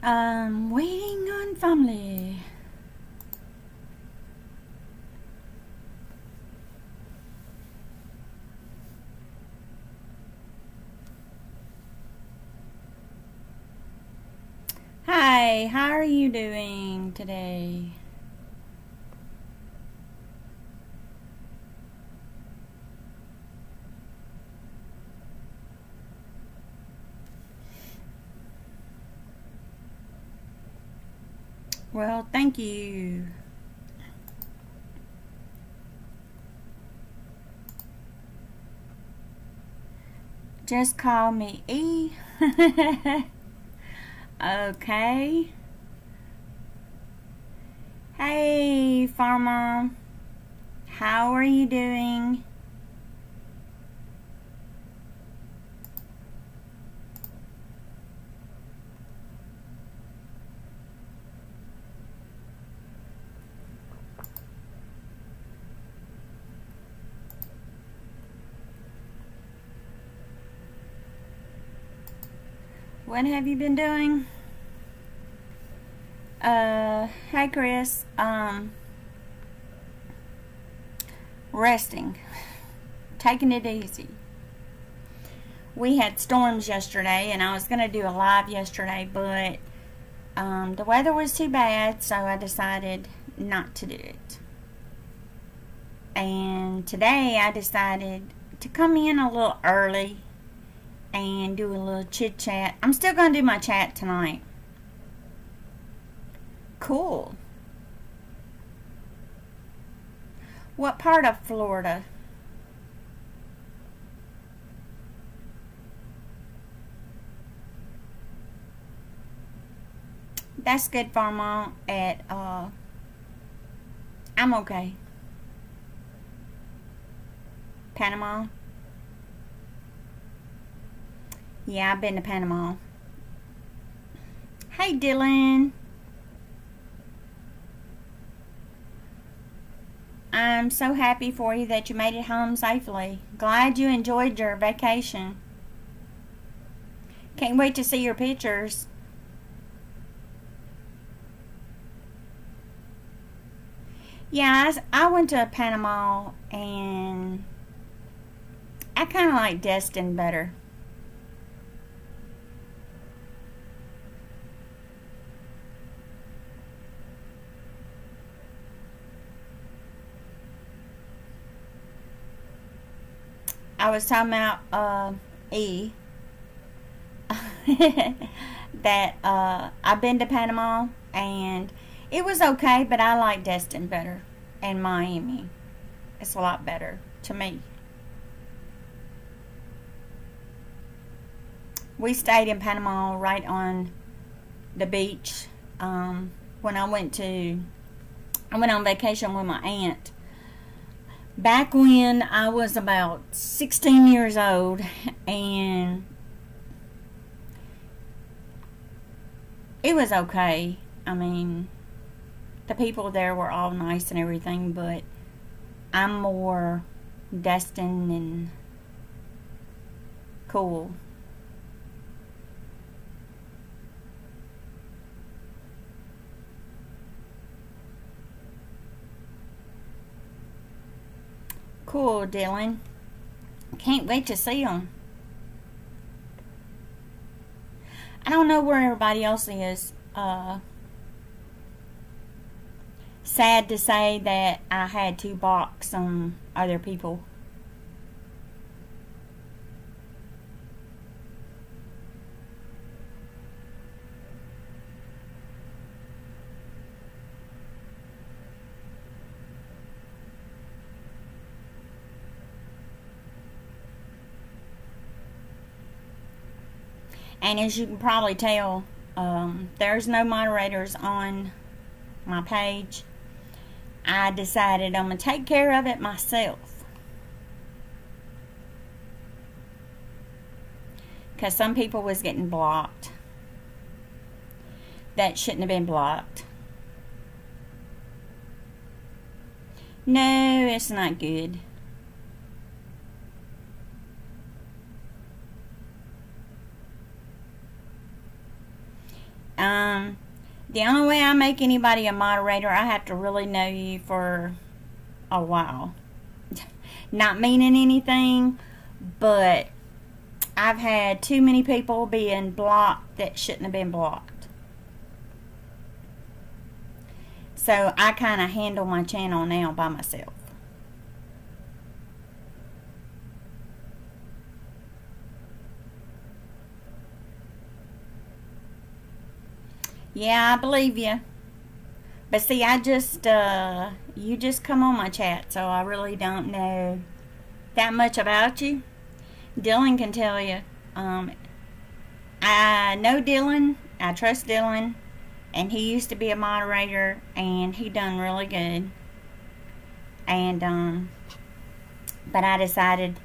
Waiting on family. Hi, how are you doing today? Well, thank you. Just call me E. Okay. Hey, Farmer. How are you doing? What have you been doing? Hey Chris. Resting. Taking it easy. We had storms yesterday and I was going to do a live yesterday, but the weather was too bad, so I decided not to do it. And today I decided to come in a little early and do a little chit chat. I'm still going to do my chat tonight. Cool. What part of Florida? That's good, Farmont. I'm okay. Panama? Yeah, I've been to Panama. Hey, Dylan. I'm so happy for you that you made it home safely. Glad you enjoyed your vacation. Can't wait to see your pictures. Yeah, I went to Panama and I kind of like Destin better. I was talking about E that I've been to Panama and it was okay, but I like Destin better and Miami. It's a lot better to me. We stayed in Panama right on the beach. When I went on vacation with my aunt back when I was about 16 years old, and it was okay. I mean, the people there were all nice and everything, but I'm more Destin and cool. Cool, Dylan. Can't wait to see them. I don't know where everybody else is. Sad to say that I had to block some other people. And as you can probably tell, there's no moderators on my page. I decided I'm going to take care of it myself. Because some people was getting blocked that shouldn't have been blocked. No, it's not good. The only way I make anybody a moderator, I have to really know you for a while. Not meaning anything, but I've had too many people being blocked that shouldn't have been blocked. So I kind of handle my channel now by myself. Yeah, I believe you. But see, you just come on my chat, so I really don't know that much about you. Dylan can tell you. I know Dylan. I trust Dylan. And he used to be a moderator, and he done really good. And, but I decided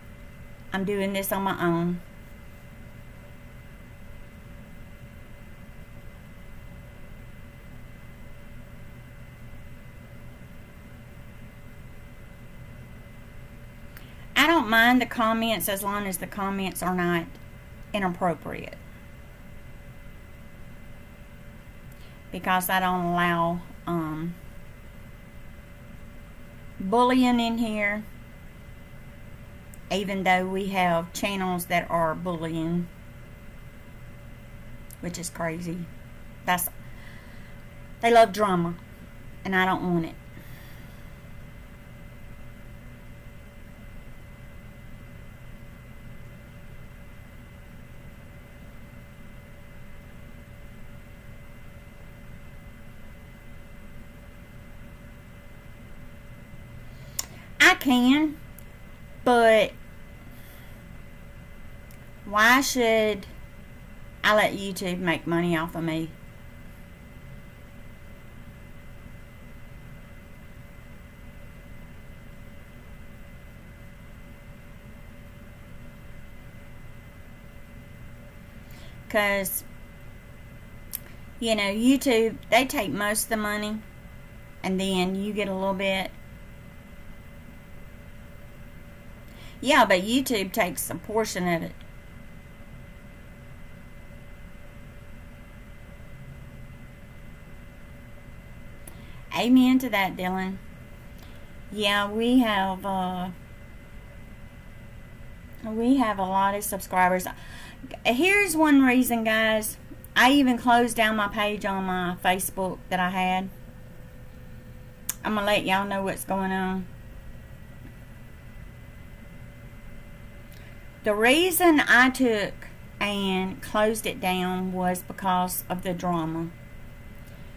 I'm doing this on my own. I don't mind the comments as long as the comments are not inappropriate. Because I don't allow bullying in here. Even though we have channels that are bullying. Which is crazy. They love drama. And I don't want it. I can, but why should I let YouTube make money off of me? Because, you know, YouTube, they take most of the money, and then you get a little bit. Yeah, but YouTube takes a portion of it. Amen to that, Dylan. Yeah, we have a lot of subscribers. Here's one reason, guys. I even closed down my page on my Facebook that I had. I'm going to let y'all know what's going on. The reason I took and closed it down was because of the drama.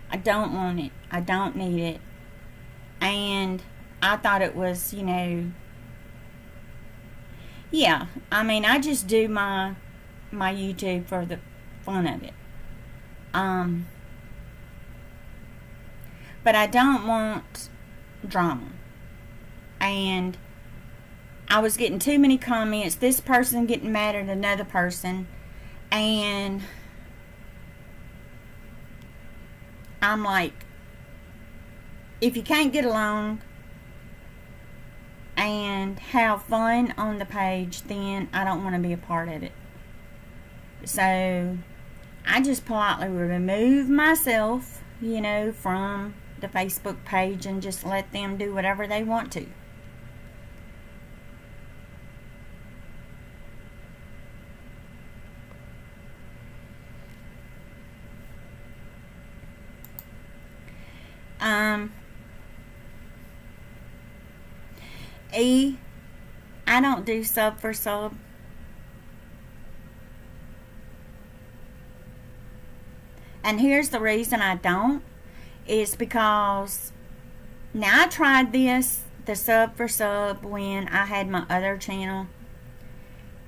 I don't want it. I don't need it. And I thought it was, you know, yeah, I mean, I just do my YouTube for the fun of it. But I don't want drama. And I was getting too many comments. This person getting mad at another person. And I'm like, if you can't get along and have fun on the page, then I don't want to be a part of it. So I just politely remove myself, you know, from the Facebook page and just let them do whatever they want to. I don't do sub for sub. And here's the reason I don't. Is because now I tried this, the sub for sub, when I had my other channel.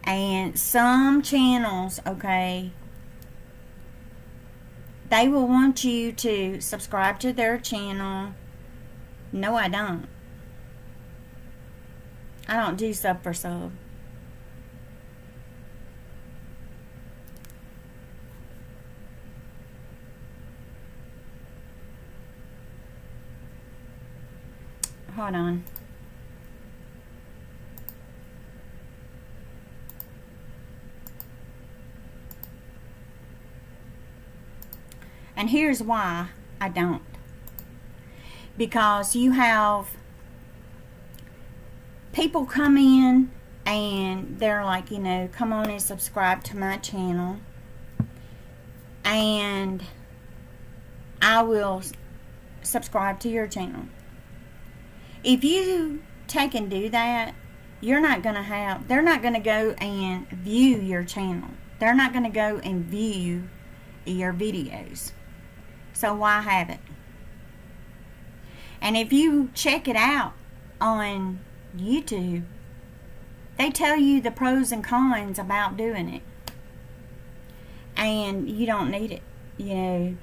And some channels, okay, they will want you to subscribe to their channel. No, I don't. I don't do sub for sub. Hold on. And here's why I don't. Because you have people come in and they're like, you know, come on and subscribe to my channel. And I will subscribe to your channel. If you take and do that, you're not going to have, they're not going to go and view your channel. They're not going to go and view your videos. So why have it? And if you check it out on YouTube, they tell you the pros and cons about doing it. And you don't need it, you know.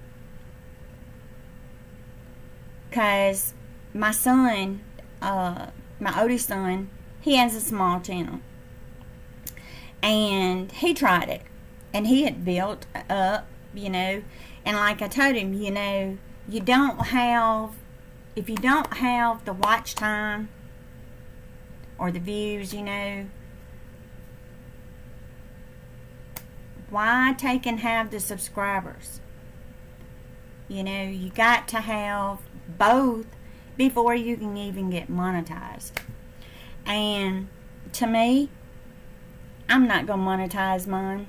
Because my son, my oldest son, he has a small channel. And he tried it. And he had built up, you know. And like I told him, you know, you don't have, if you don't have the watch time or the views, you know, why take and have the subscribers? You know, you got to have both before you can even get monetized. And to me, I'm not going to monetize mine.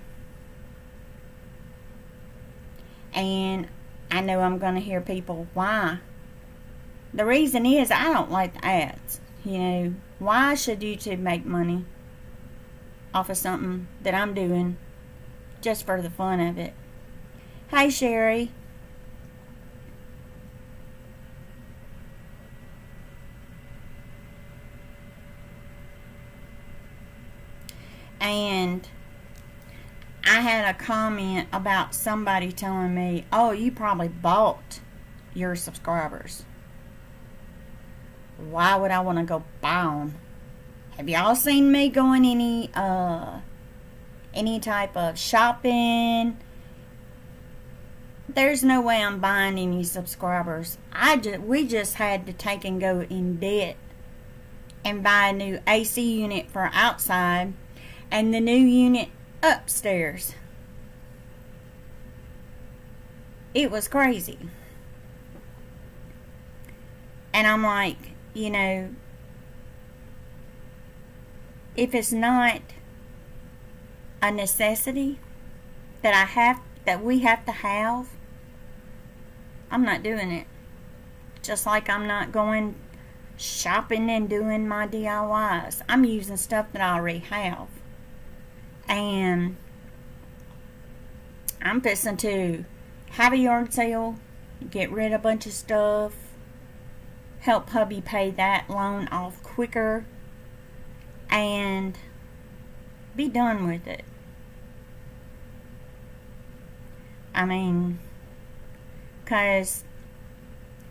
And I know I'm going to hear people, why? The reason is I don't like the ads. You know, why should YouTube make money off of something that I'm doing just for the fun of it? Hey, Sherry. And I had a comment about somebody telling me, oh, you probably bought your subscribers. Why would I want to go buy them? Have y'all seen me going any type of shopping? There's no way I'm buying any subscribers. We just had to take and go in debt and buy a new AC unit for outside and the new unit upstairs. It was crazy. And I'm like, you know, if it's not a necessity that we have to have, I'm not doing it. Just like I'm not going shopping and doing my DIYs. I'm using stuff that I already have. And I'm fixing to have a yard sale, get rid of a bunch of stuff, help hubby pay that loan off quicker, and be done with it. I mean, because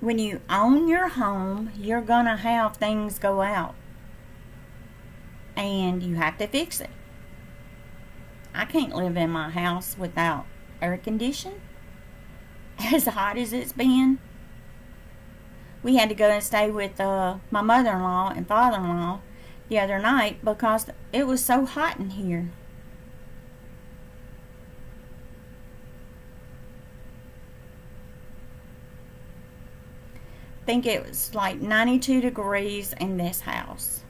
when you own your home, you're going to have things go out. And you have to fix it. I can't live in my house without air conditioning. As hot as it's been. We had to go and stay with my mother-in-law and father-in-law the other night because it was so hot in here. I think it was like 92 degrees in this house.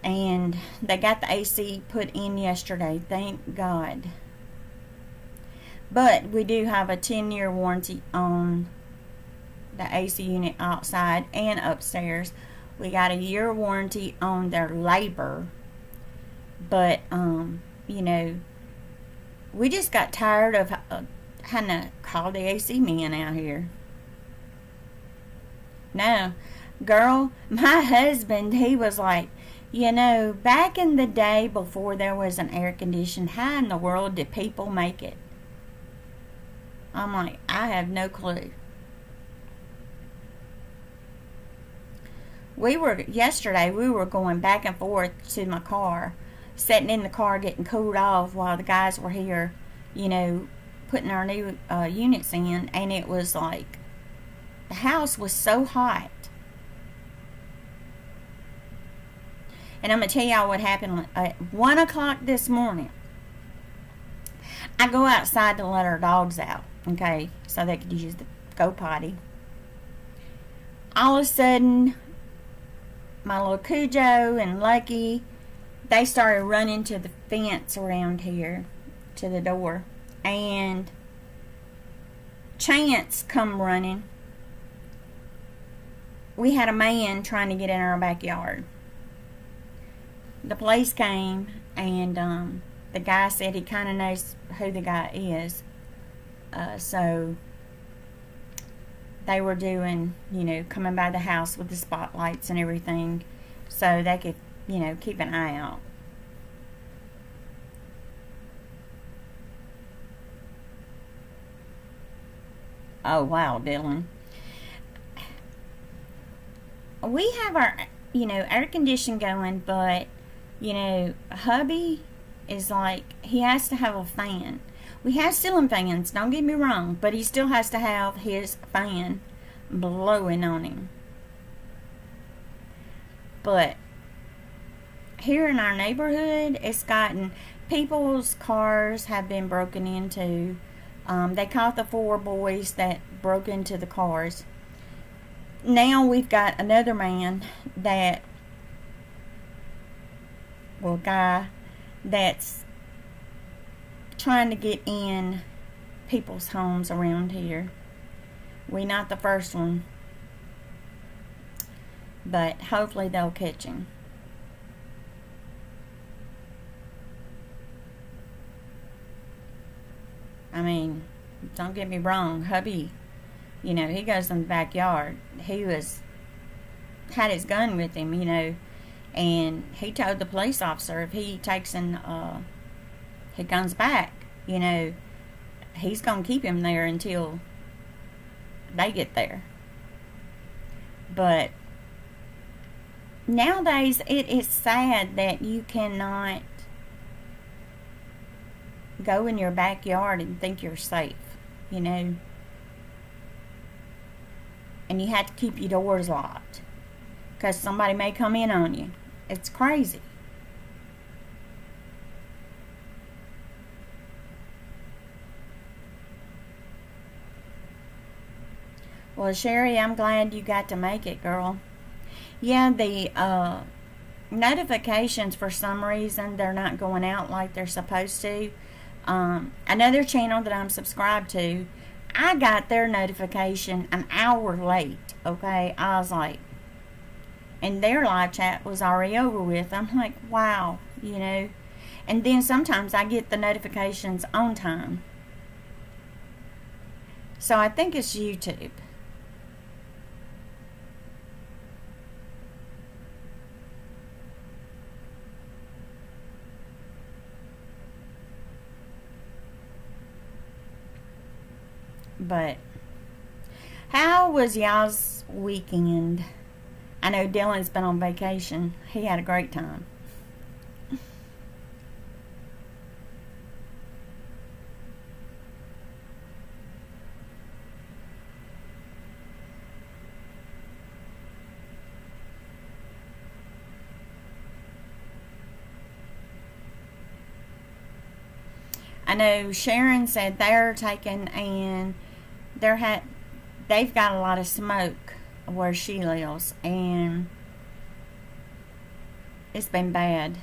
And they got the AC put in yesterday, thank God. But we do have a 10-year warranty on the AC unit outside and upstairs. We got a year warranty on their labor. But, you know, we just got tired of having to call the AC man out here. No, girl, my husband, he was like, you know, back in the day before there was an air conditioner, how in the world did people make it? I'm like, I have no clue. Yesterday, we were going back and forth to my car, sitting in the car getting cooled off while the guys were here, you know, putting our new units in, and it was like, the house was so hot. And I'm going to tell y'all what happened at 1 o'clock this morning. I go outside to let our dogs out, okay, so they could use the go potty. All of a sudden, my little Cujo and Lucky, they started running to the fence around here, to the door. And Chance come running. We had a man trying to get in our backyard. The police came, and the guy said he kind of knows who the guy is. So they were doing, you know, coming by the house with the spotlights and everything, so they could, you know, keep an eye out. Oh, wow, Dylan. We have our, you know, air conditioning going, but, you know, hubby is like, he has to have a fan. We have ceiling fans, don't get me wrong, but he still has to have his fan blowing on him. But here in our neighborhood, it's gotten, people's cars have been broken into. They caught the 4 boys that broke into the cars. Now we've got another man that, well, guy that's trying to get in people's homes around here. We're not the first one, but hopefully they'll catch him. I mean, don't get me wrong, hubby, you know, he goes in the backyard. He had his gun with him, you know, and he told the police officer if he takes and he comes back, you know, he's gonna keep him there until they get there. But nowadays it is sad that you cannot go in your backyard and think you're safe, you know, and you have to keep your doors locked because somebody may come in on you. It's crazy. Well, Sherry, I'm glad you got to make it, girl. Yeah, the notifications, for some reason, they're not going out like they're supposed to. Another channel that I'm subscribed to, I got their notification an hour late, okay? I was like, and their live chat was already over with. I'm like, wow, you know. And then sometimes I get the notifications on time. So I think it's YouTube. But how was y'all's weekend? I know Dylan's been on vacation. He had a great time. I know Sharon said they're taking and they've got a lot of smoke where she lives, and it's been bad.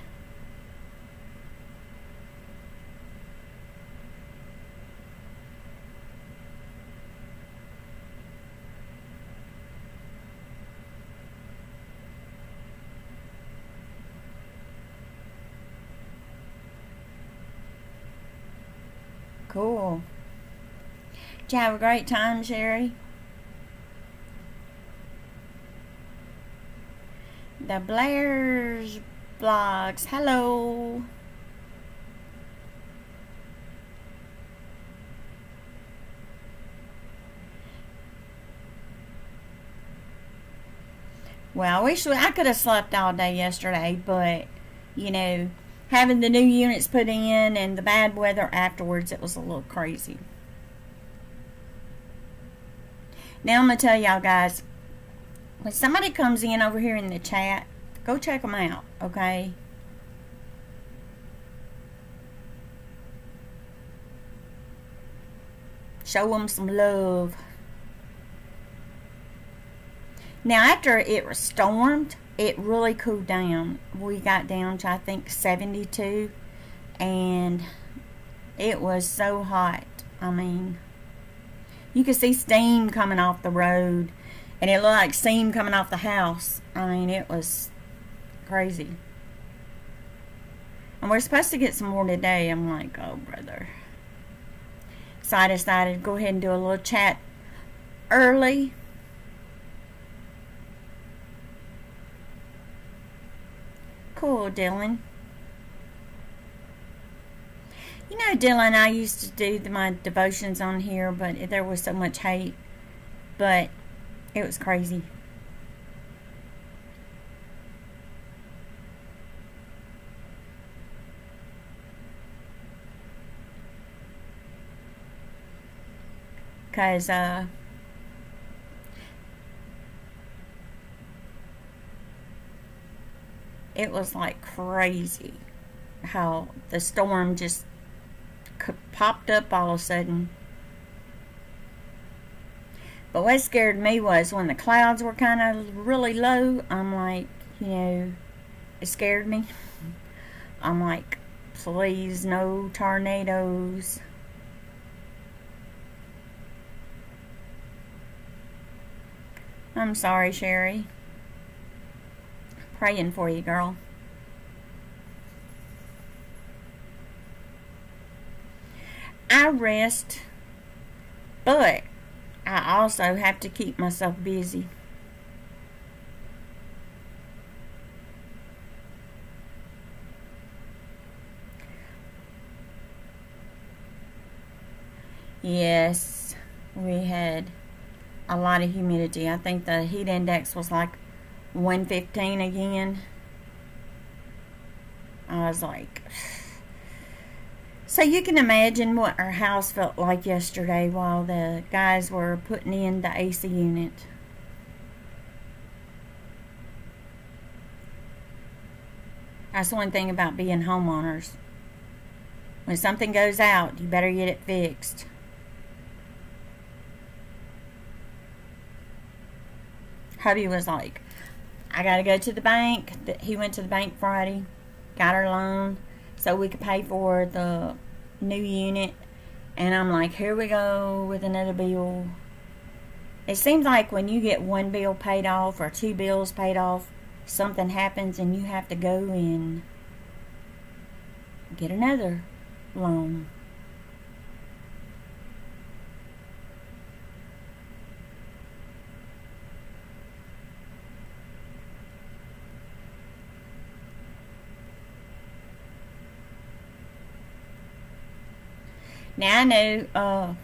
Cool. Did you have a great time, Sherry? The Blair's Vlogs. Hello. Well, I wish I could have slept all day yesterday, but, you know, having the new units put in and the bad weather afterwards, it was a little crazy. Now I'm going to tell y'all guys, when somebody comes in over here in the chat, Go check them out, okay? Show them some love. Now, after it stormed, it really cooled down. We got down to, I think, 72, and it was so hot. I mean, you could see steam coming off the road, and it looked like steam coming off the house. I mean, it was crazy. And we're supposed to get some more today. I'm like, oh, brother. So I decided to go ahead and do a little chat early. Cool, Dylan. You know, Dylan, I used to do my devotions on here, but there was so much hate. But it was crazy. Because, it was like crazy how the storm just popped up all of a sudden. But what scared me was when the clouds were kind of really low, I'm like, you know, it scared me. I'm like, please, no tornadoes. I'm sorry, Sherry. Praying for you, girl. I rest, but I also have to keep myself busy. Yes, we had a lot of humidity. I think the heat index was like 115 again. I was like, so you can imagine what our house felt like yesterday while the guys were putting in the AC unit. That's one thing about being homeowners. When something goes out, you better get it fixed. Hubby was like, I gotta go to the bank. He went to the bank Friday, got our loan so we could pay for the new unit. And I'm like, here we go with another bill. It seems like when you get one bill paid off or two bills paid off, something happens and you have to go and get another loan. Now I know,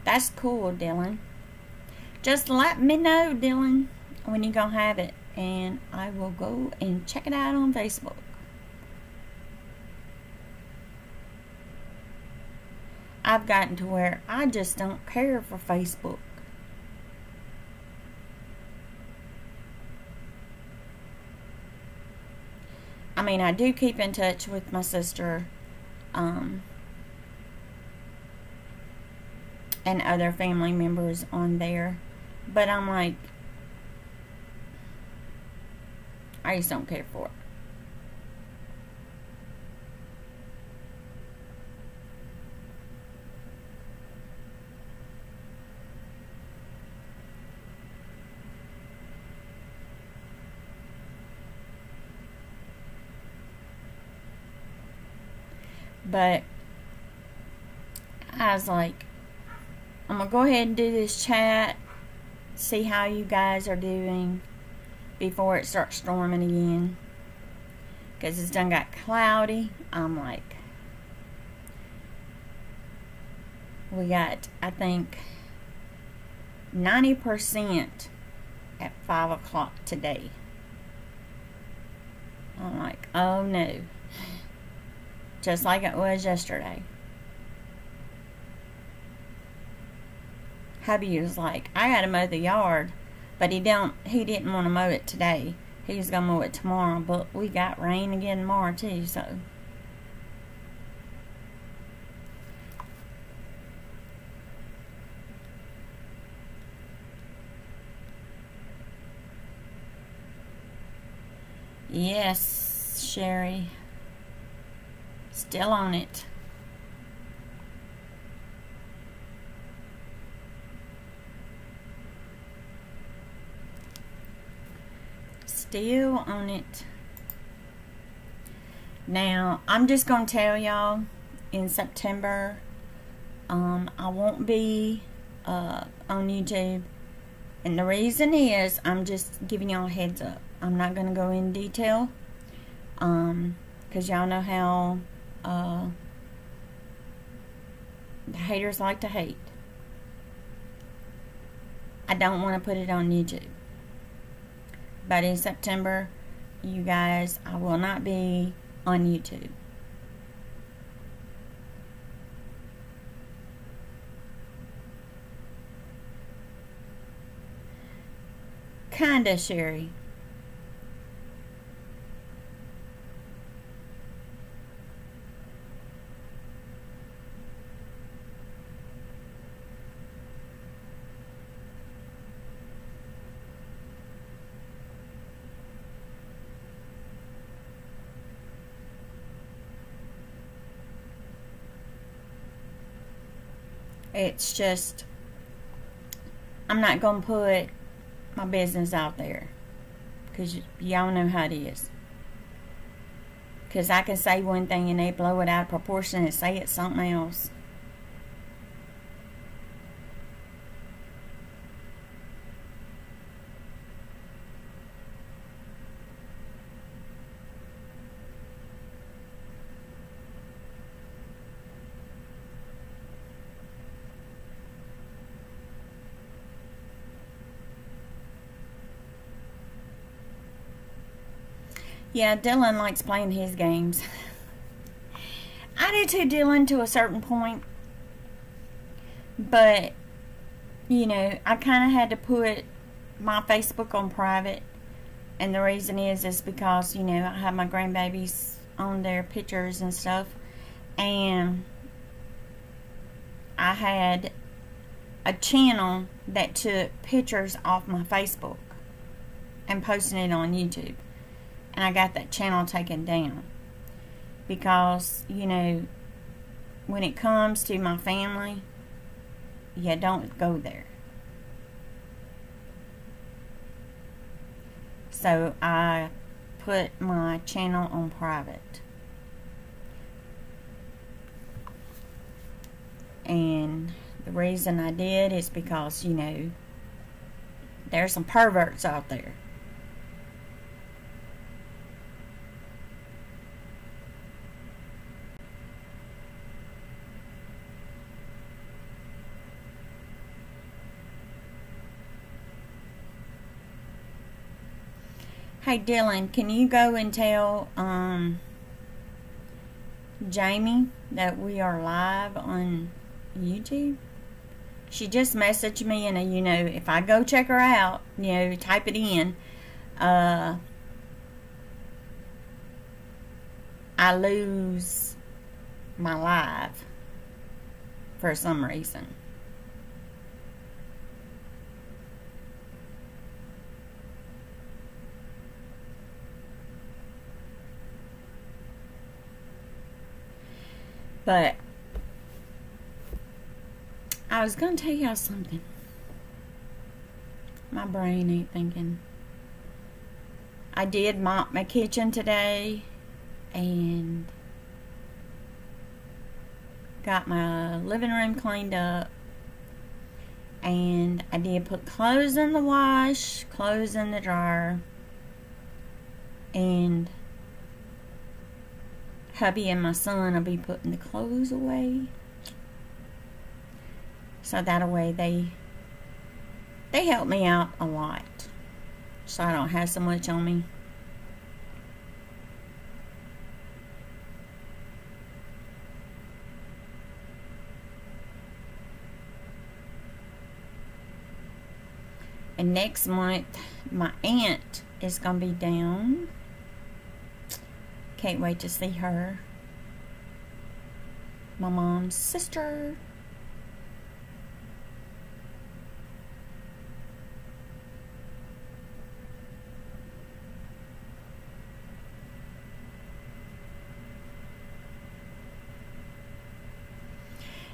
that's cool, Dylan. Just let me know, Dylan, when you're gonna have it, and I will go and check it out on Facebook. I've gotten to where I just don't care for Facebook. I mean, I do keep in touch with my sister, and other family members on there. But I'm like, I just don't care for it. But I was like, I'm going to go ahead and do this chat, see how you guys are doing before it starts storming again. Because it's done got cloudy. I'm like, we got, I think, 90% at 5 o'clock today. I'm like, oh no. Just like it was yesterday. hubby was like, I gotta mow the yard, but he didn't want to mow it today. He was gonna mow it tomorrow, but we got rain again tomorrow too, so. Yes, Sherry. Still on it. Still on it. Now, I'm just going to tell y'all, in September, I won't be on YouTube. And the reason is, I'm just giving y'all a heads up. I'm not going to go in detail. Because y'all know how the haters like to hate. I don't want to put it on YouTube. But in September, you guys, I will not be on YouTube. Kinda, Sherry. It's just, I'm not going to put my business out there. Because y'all know how it is. Because I can say one thing and they blow it out of proportion and say it's something else. Yeah, Dylan likes playing his games. I do too, Dylan, to a certain point. But, you know, I kind of had to put my Facebook on private. And the reason is because, you know, I have my grandbabies on their pictures and stuff. And I had a channel that took pictures off my Facebook and posted it on YouTube. And I got that channel taken down. Because, you know, when it comes to my family, you don't go there. So I put my channel on private. And the reason I did is because, you know, there's some perverts out there. Hey Dylan, can you go and tell Jamie that we are live on YouTube? She just messaged me, and you know, if I go check her out, you know, type it in, I lose my live for some reason. But I was going to tell y'all something. My brain ain't thinking. I did mop my kitchen today and got my living room cleaned up. And I did put clothes in the wash, clothes in the dryer. And hubby and my son will be putting the clothes away. So that way they help me out a lot. So I don't have so much on me. And next month, my aunt is going to be down. Can't wait to see her. My mom's sister.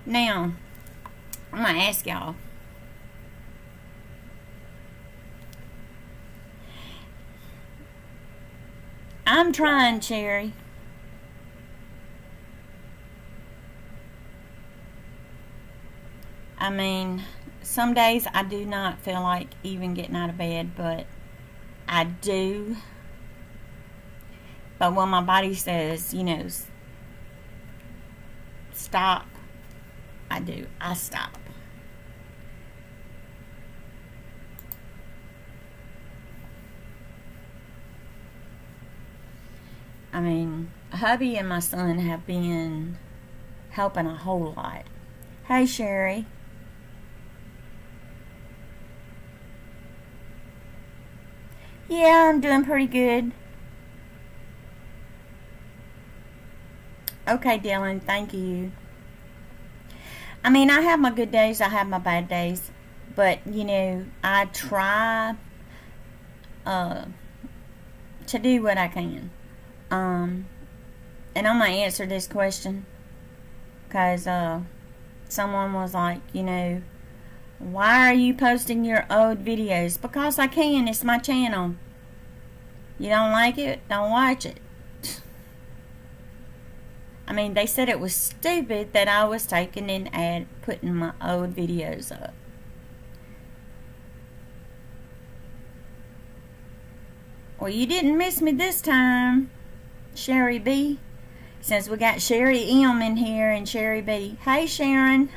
Now, I'm going to ask y'all. I'm trying, Cherry. I mean, some days I do not feel like even getting out of bed, but I do. But when my body says, you know, stop, I do. I stop. I mean, hubby and my son have been helping a whole lot. Hey, Sherry. Yeah, I'm doing pretty good. Okay, Dylan, thank you. I mean, I have my good days, I have my bad days, but, you know, I try to do what I can. And I'm going to answer this question, because someone was like, you know, why are you posting your old videos? Because I can, it's my channel. You don't like it? Don't watch it. I mean, they said it was stupid that I was taking and putting my old videos up. Well, you didn't miss me this time, Sherry B. Since we got Sherry M in here and Sherry B. Hey, Sharon.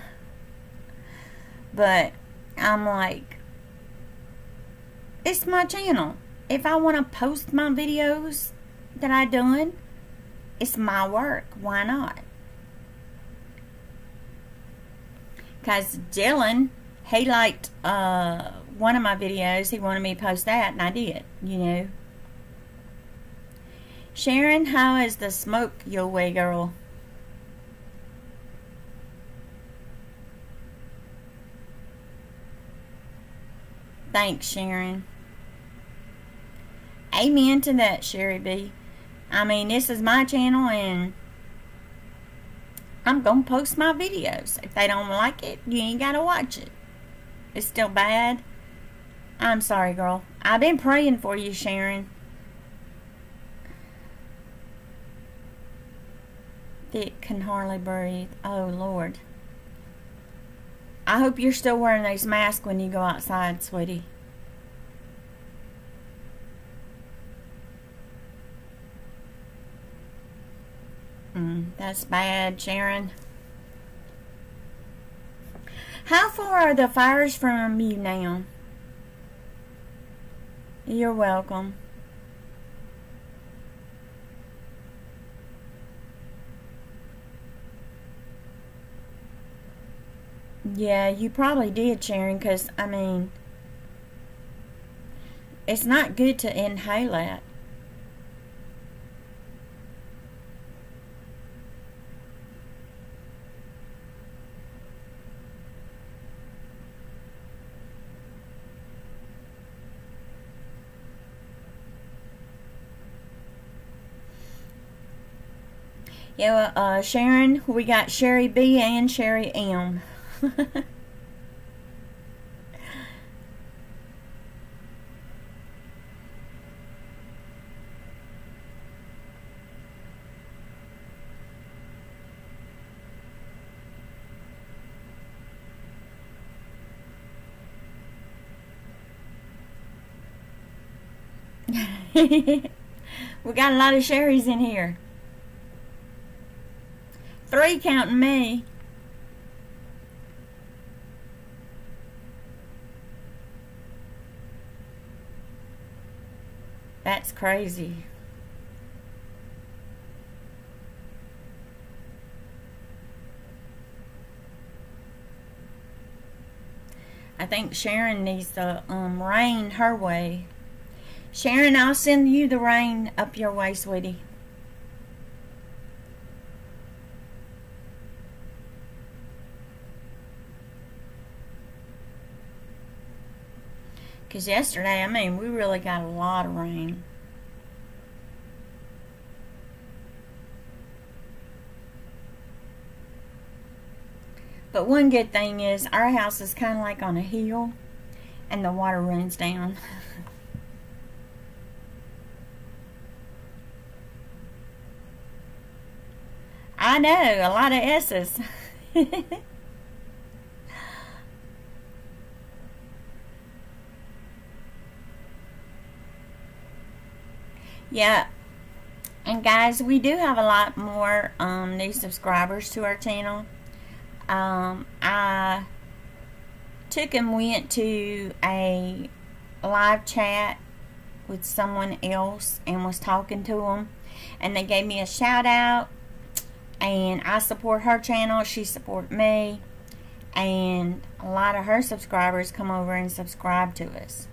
But I'm like, it's my channel. If I want to post my videos that I done, it's my work. Why not? Because Dylan, he liked one of my videos. He wanted me to post that, and I did, you know. Sharon, how is the smoke your way, girl? Thanks, Sharon. Amen to that, Sherry B. I mean, this is my channel, and I'm going to post my videos. If they don't like it, you ain't got to watch it. It's still bad. I'm sorry, girl. I've been praying for you, Sharon. Dick can hardly breathe. Oh, Lord. I hope you're still wearing those masks when you go outside, sweetie. That's bad, Sharon. How far are the fires from you now? You're welcome. Yeah, you probably did, Sharon, because, I mean, it's not good to inhale that. Yeah, well, Sharon, we got Sherry B and Sherry M. We got a lot of Sherrys in here. 3 counting me. That's crazy. I think Sharon needs the rain her way. Sharon, I'll send you the rain up your way, sweetie. Because yesterday, I mean, we really got a lot of rain. But one good thing is our house is kind of like on a hill and the water runs down. I know, a lot of S's. Yeah, and guys, we do have a lot more new subscribers to our channel. I took and went to a live chat with someone else and was talking to them, and they gave me a shout out, and I support her channel, she support me, and a lot of her subscribers come over and subscribe to us.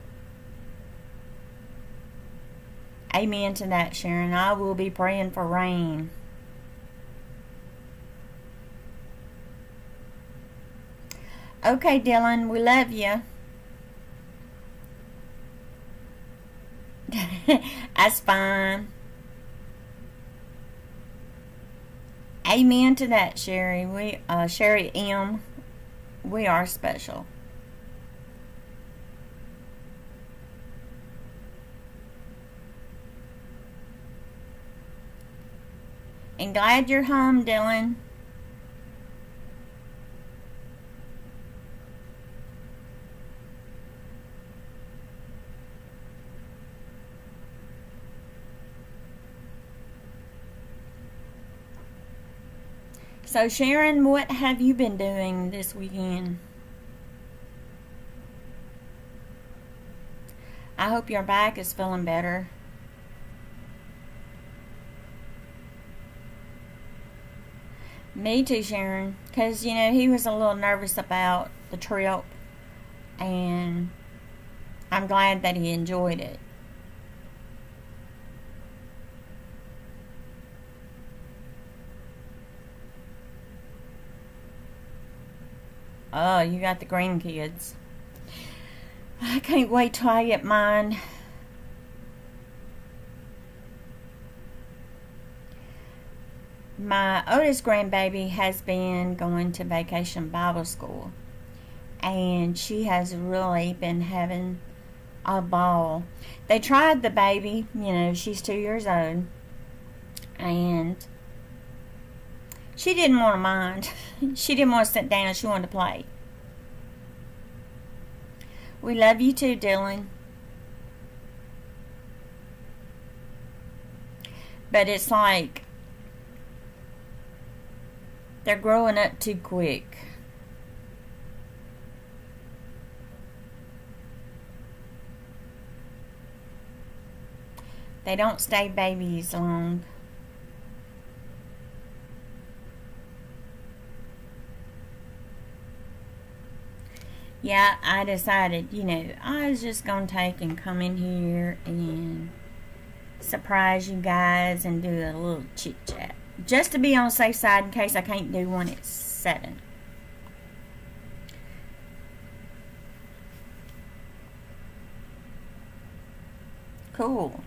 Amen to that, Sharon. I will be praying for rain. Okay, Dylan, we love you. That's fine. Amen to that, Sherry. Sherry M. We are special. And glad you're home, Dylan. So Sharon, what have you been doing this weekend? I hope your back is feeling better. Me too, Sharon, because, you know, he was a little nervous about the trip, and I'm glad that he enjoyed it. Oh, you got the grandkids. I can't wait till I get mine. My oldest grandbaby has been going to Vacation Bible School, and she has really been having a ball. They tried the baby, you know, she's 2 years old, and she didn't want to mind. She didn't want to sit down, she wanted to play. We love you too, Dylan. But it's like they're growing up too quick. They don't stay babies long. Yeah, I decided, you know, I was just going to take and come in here and surprise you guys and do a little chit chat. Just to be on the safe side in case I can't do one at 7. Cool.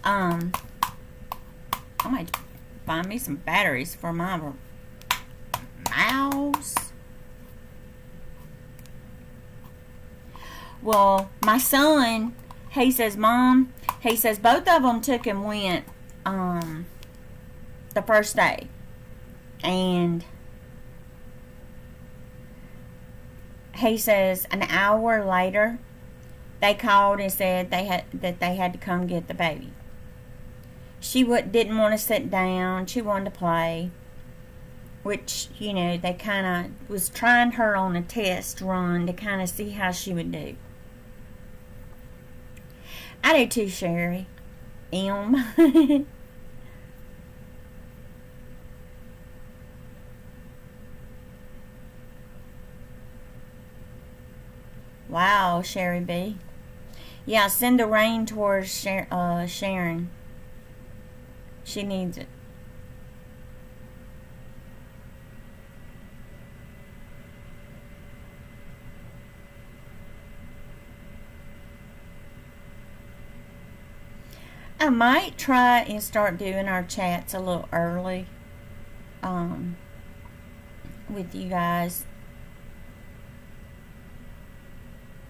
I might find me some batteries for my mouse. Well, my son, he says, Mom, he says both of them took and went the first day, and he says an hour later they called and said they had to come get the baby. She didn't want to sit down, she wanted to play, which, you know, they kind of was trying her on a test run to kind of see how she would do. I do too, Sherry M. Wow, Sherry B. Yeah, send the rain towards Sharon. She needs it. I might try and start doing our chats a little early with you guys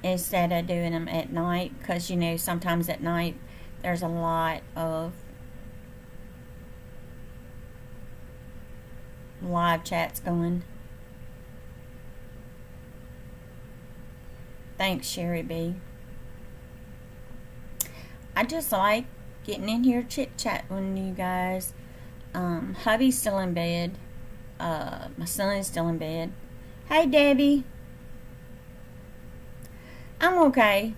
instead of doing them at night, because you know sometimes at night there's a lot of live chats going. Thanks, Sherry B. I just like getting in here chit chat with you guys. Hubby's still in bed. My son is still in bed. Hey, Debbie. I'm okay.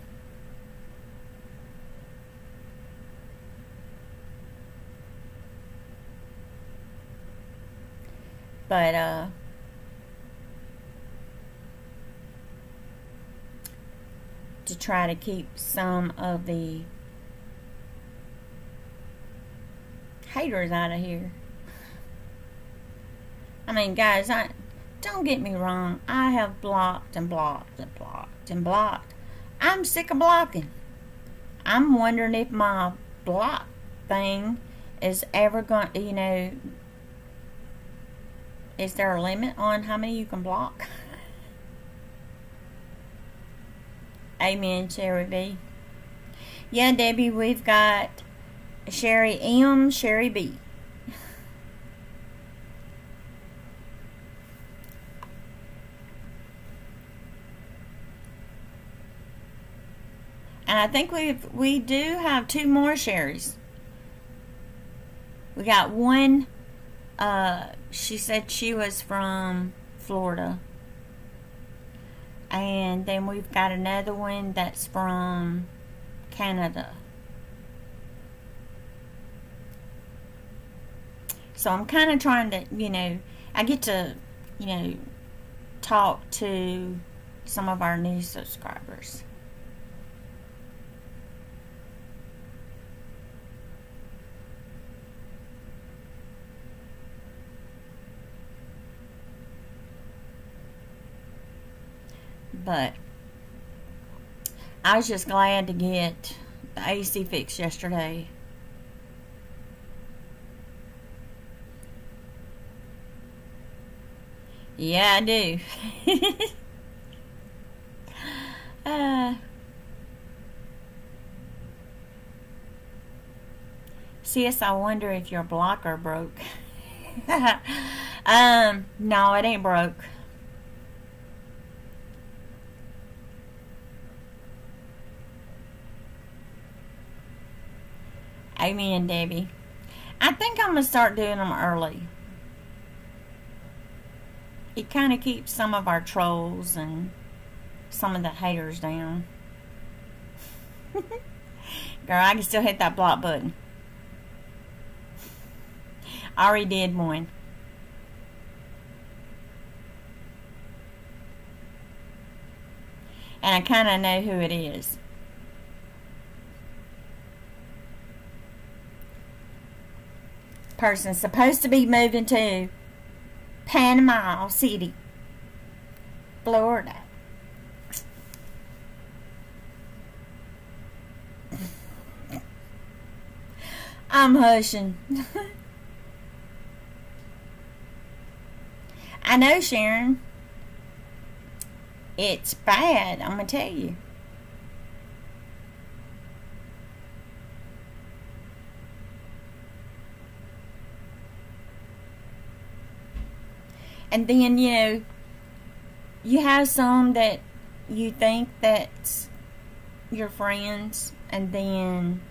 But to try to keep some of the haters out of here. I mean, guys, don't get me wrong. I have blocked and blocked and blocked and blocked. I'm sick of blocking. I'm wondering if my block thing is ever going to, you know, is there a limit on how many you can block? Amen, Sherry B. Yeah, Debbie, we've got Sherry M, Sherry B. And I think we do have 2 more Sherrys. We got one, she said she was from Florida. And then we've got another one that's from Canada. So I'm kind of trying to, you know, I get to, you know, talk to some of our new subscribers. But I was just glad to get the AC fixed yesterday. Yeah, I do. Sis, I wonder if your blocker broke. No, it ain't broke. Amen, Debbie. I think I'm going to start doing them early. It kind of keeps some of our trolls and some of the haters down. Girl, I can still hit that block button. I already did one. And I kind of know who it is. Person's supposed to be moving to Panama City, Florida. I'm hushing. I know, Sharon. It's bad, I'm going to tell you. And then, you know, you have some that you think that's your friends, and then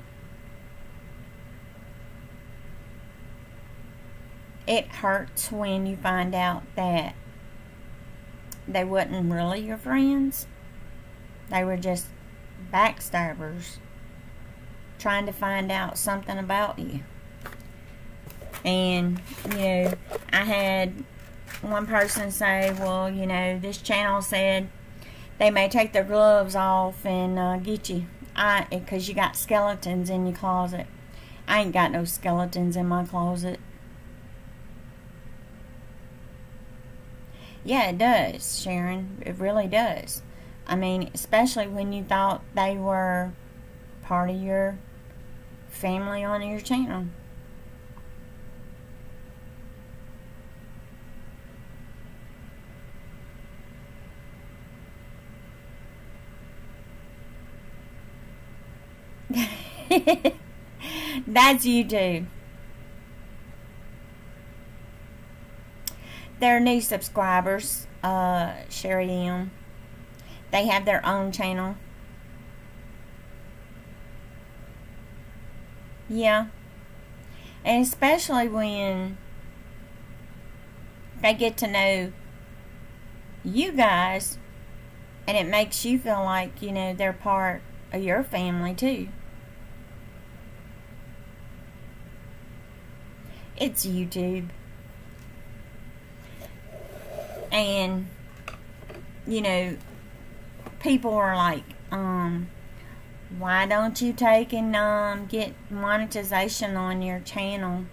it hurts when you find out that they wasn't really your friends. They were just backstabbers trying to find out something about you. And, you know, I had one person say, well, you know, this channel said They may take their gloves off and get you. Because you got skeletons in your closet. I ain't got no skeletons in my closet. Yeah, it does, Sharon. It really does. I mean, especially when you thought they were part of your family on your channel. That's YouTube. They're new subscribers, Sherry M. They have their own channel. Yeah. And especially when they get to know you guys, and it makes you feel like, you know, they're part of your family too. It's YouTube. And, you know, people are like, why don't you take and get monetization on your channel?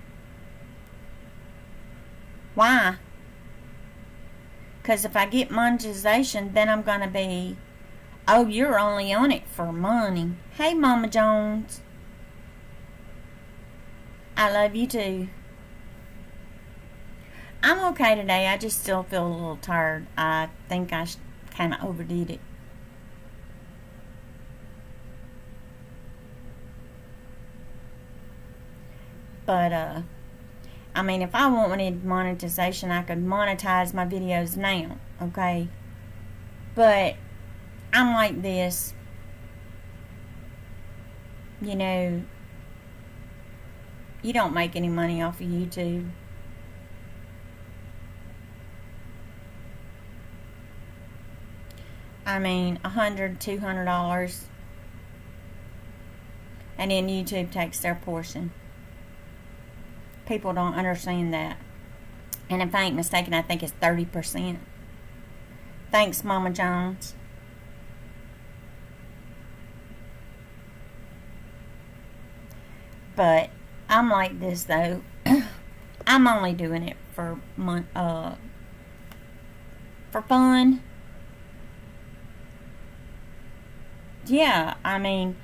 Why? Because if I get monetization, then I'm going to be, oh, you're only on it for money. Hey, Mama Jones. I love you too. I'm okay today. I just still feel a little tired. I think I kind of overdid it. But, I mean, if I wanted monetization, I could monetize my videos now, okay? But I'm like this. You know, you don't make any money off of YouTube. I mean, $100, $200, and then YouTube takes their portion. People don't understand that. And if I ain't mistaken, I think it's 30%. Thanks, Mama Jones. But I'm like this though. I'm only doing it for fun. Yeah, I mean,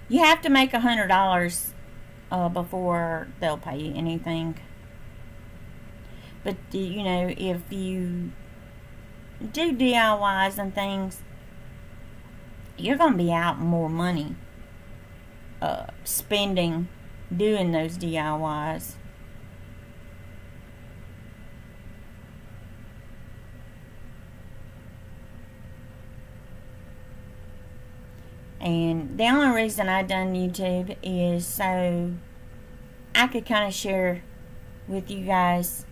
you have to make $100 before they'll pay you anything. But you know, if you do DIYs and things, you're gonna be out more money spending doing those DIYs. And the only reason I done YouTube is so I could kind of share with you guys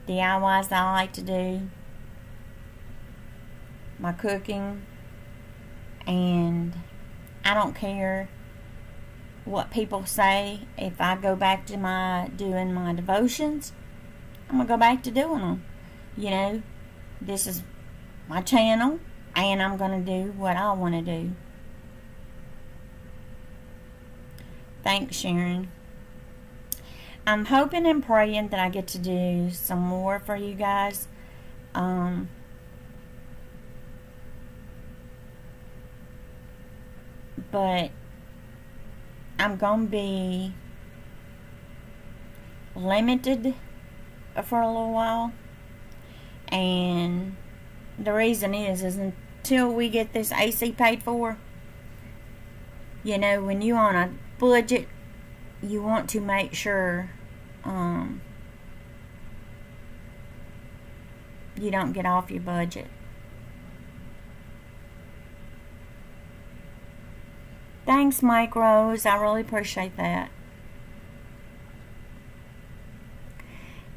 DIYs that I like to do, my cooking, and I don't care what people say. If I go back to doing my devotions, I'm gonna go back to doing them. You know, this is my channel, and I'm gonna do what I want to do. Thanks, Sharon. I'm hoping and praying that I get to do some more for you guys. But I'm gonna be limited for a little while, and the reason is until we get this AC paid for. You know, when you're on a budget, you want to make sure you don't get off your budget. Thanks, Mike Rose. I really appreciate that.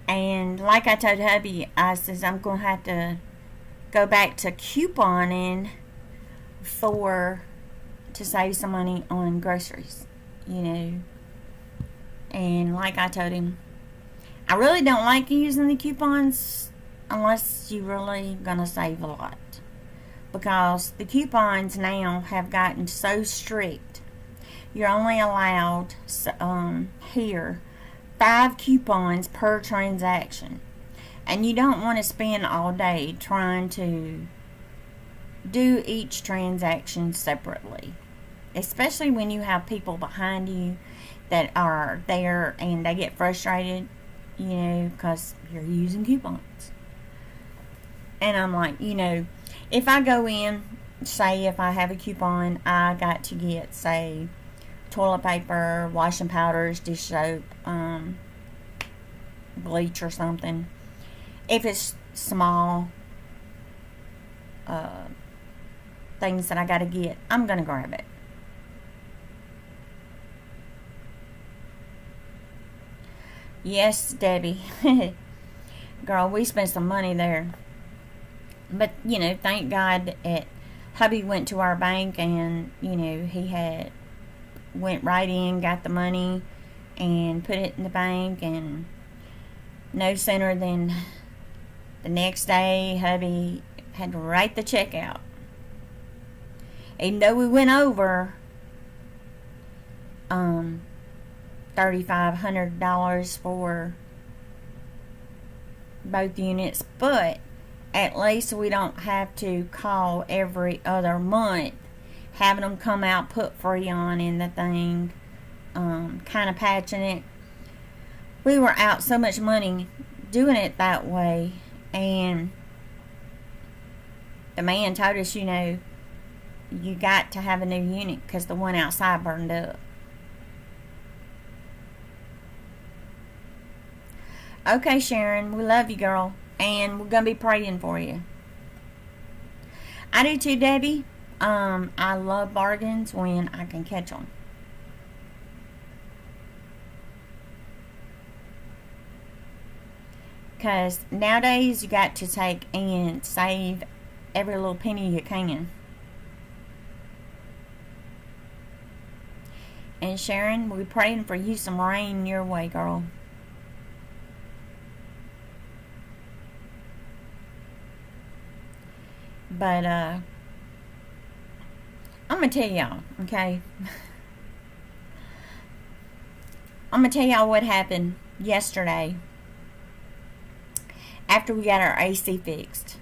And like I told hubby, I says I'm going to have to go back to couponing to save some money on groceries, you know. And like I told him, I really don't like using the coupons unless you really gonna save a lot. because the coupons now have gotten so strict. You're only allowed here 5 coupons per transaction, and you don't want to spend all day trying to do each transaction separately, especially when you have people behind you that are there and they get frustrated, you know, because you're using coupons. And I'm like, you know, if I go in, say if I have a coupon, I got to get, say, toilet paper, washing powders, dish soap, bleach or something. If it's small things that I got to get, I'm going to grab it. Yes, Debbie. Girl, we spent some money there. But, you know, thank God that hubby went to our bank and, you know, he had went right in, got the money, and put it in the bank. And no sooner than the next day, hubby had to write the check out. Even though we went over $3,500 for both units, but at least we don't have to call every other month having them come out, put Freon in the thing, kind of patching it. We were out so much money doing it that way, and the man told us, you know, you got to have a new unit because the one outside burned up. Okay, Sharon, we love you, girl, and we're going to be praying for you. I do too, Debbie. I love bargains when I can catch them. Because nowadays you got to take and save every little penny you can. And Sharon, we're praying for you some rain your way, girl. But, I'm going to tell y'all, okay? I'm going to tell y'all what happened yesterday after we got our AC fixed.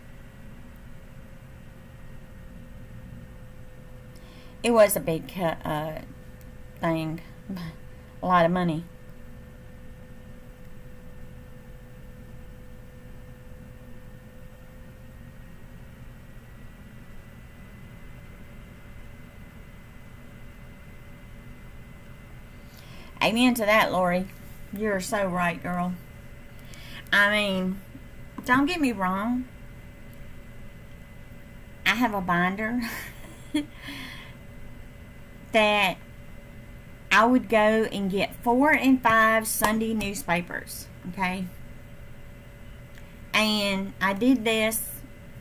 It was a big thing. A lot of money. Amen to that, Lori. You're so right, girl. I mean, don't get me wrong. I have a binder that I would go and get 4 and 5 Sunday newspapers, okay? And I did this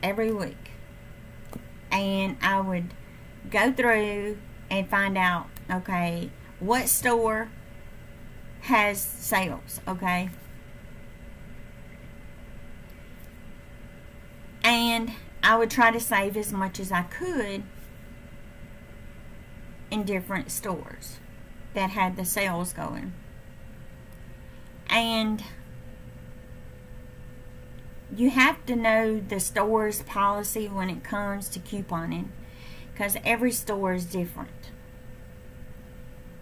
every week. And I would go through and find out, okay, what store has sales, okay? And I would try to save as much as I could in different stores that had the sales going. And you have to know the store's policy when it comes to couponing, because every store is different.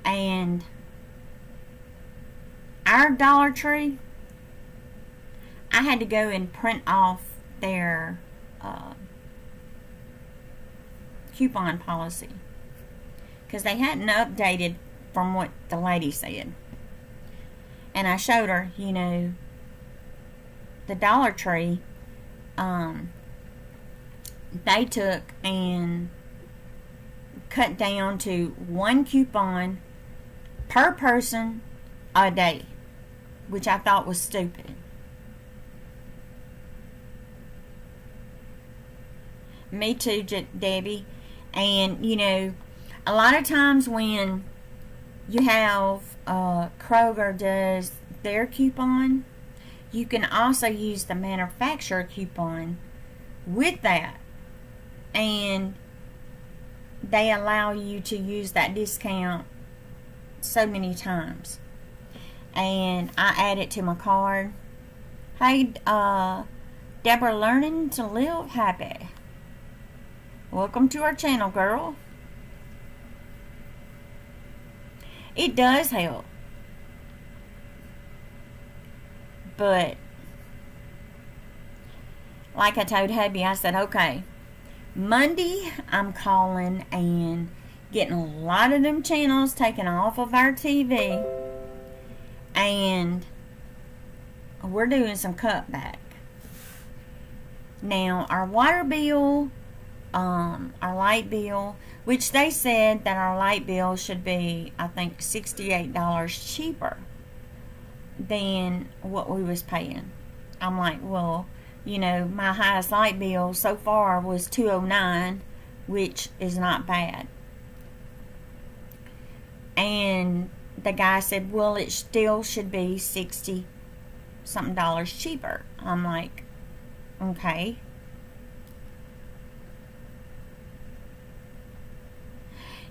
And our Dollar Tree, I had to go and print off their coupon policy because they hadn't updated from what the lady said. And I showed her, you know, the Dollar Tree, they took and cut down to 1 coupon per person a day, which I thought was stupid. Me too, Debbie. And, you know, a lot of times when you have Kroger does their coupon, you can also use the manufacturer coupon with that. and they allow you to use that discount so many times. And I add it to my card. Hey, Deborah, learning to live happy. Welcome to our channel, girl. It does help. But like I told hubby, I said, okay, Monday I'm calling and getting a lot of them channels taken off of our TV, and we're doing some cutback. Now our water bill, our light bill, which they said that our light bill should be, I think, $68 cheaper than what we was paying. I'm like, well, you know, my highest light bill so far was $209, which is not bad. And the guy said, well, it still should be $60 something cheaper. I'm like, okay.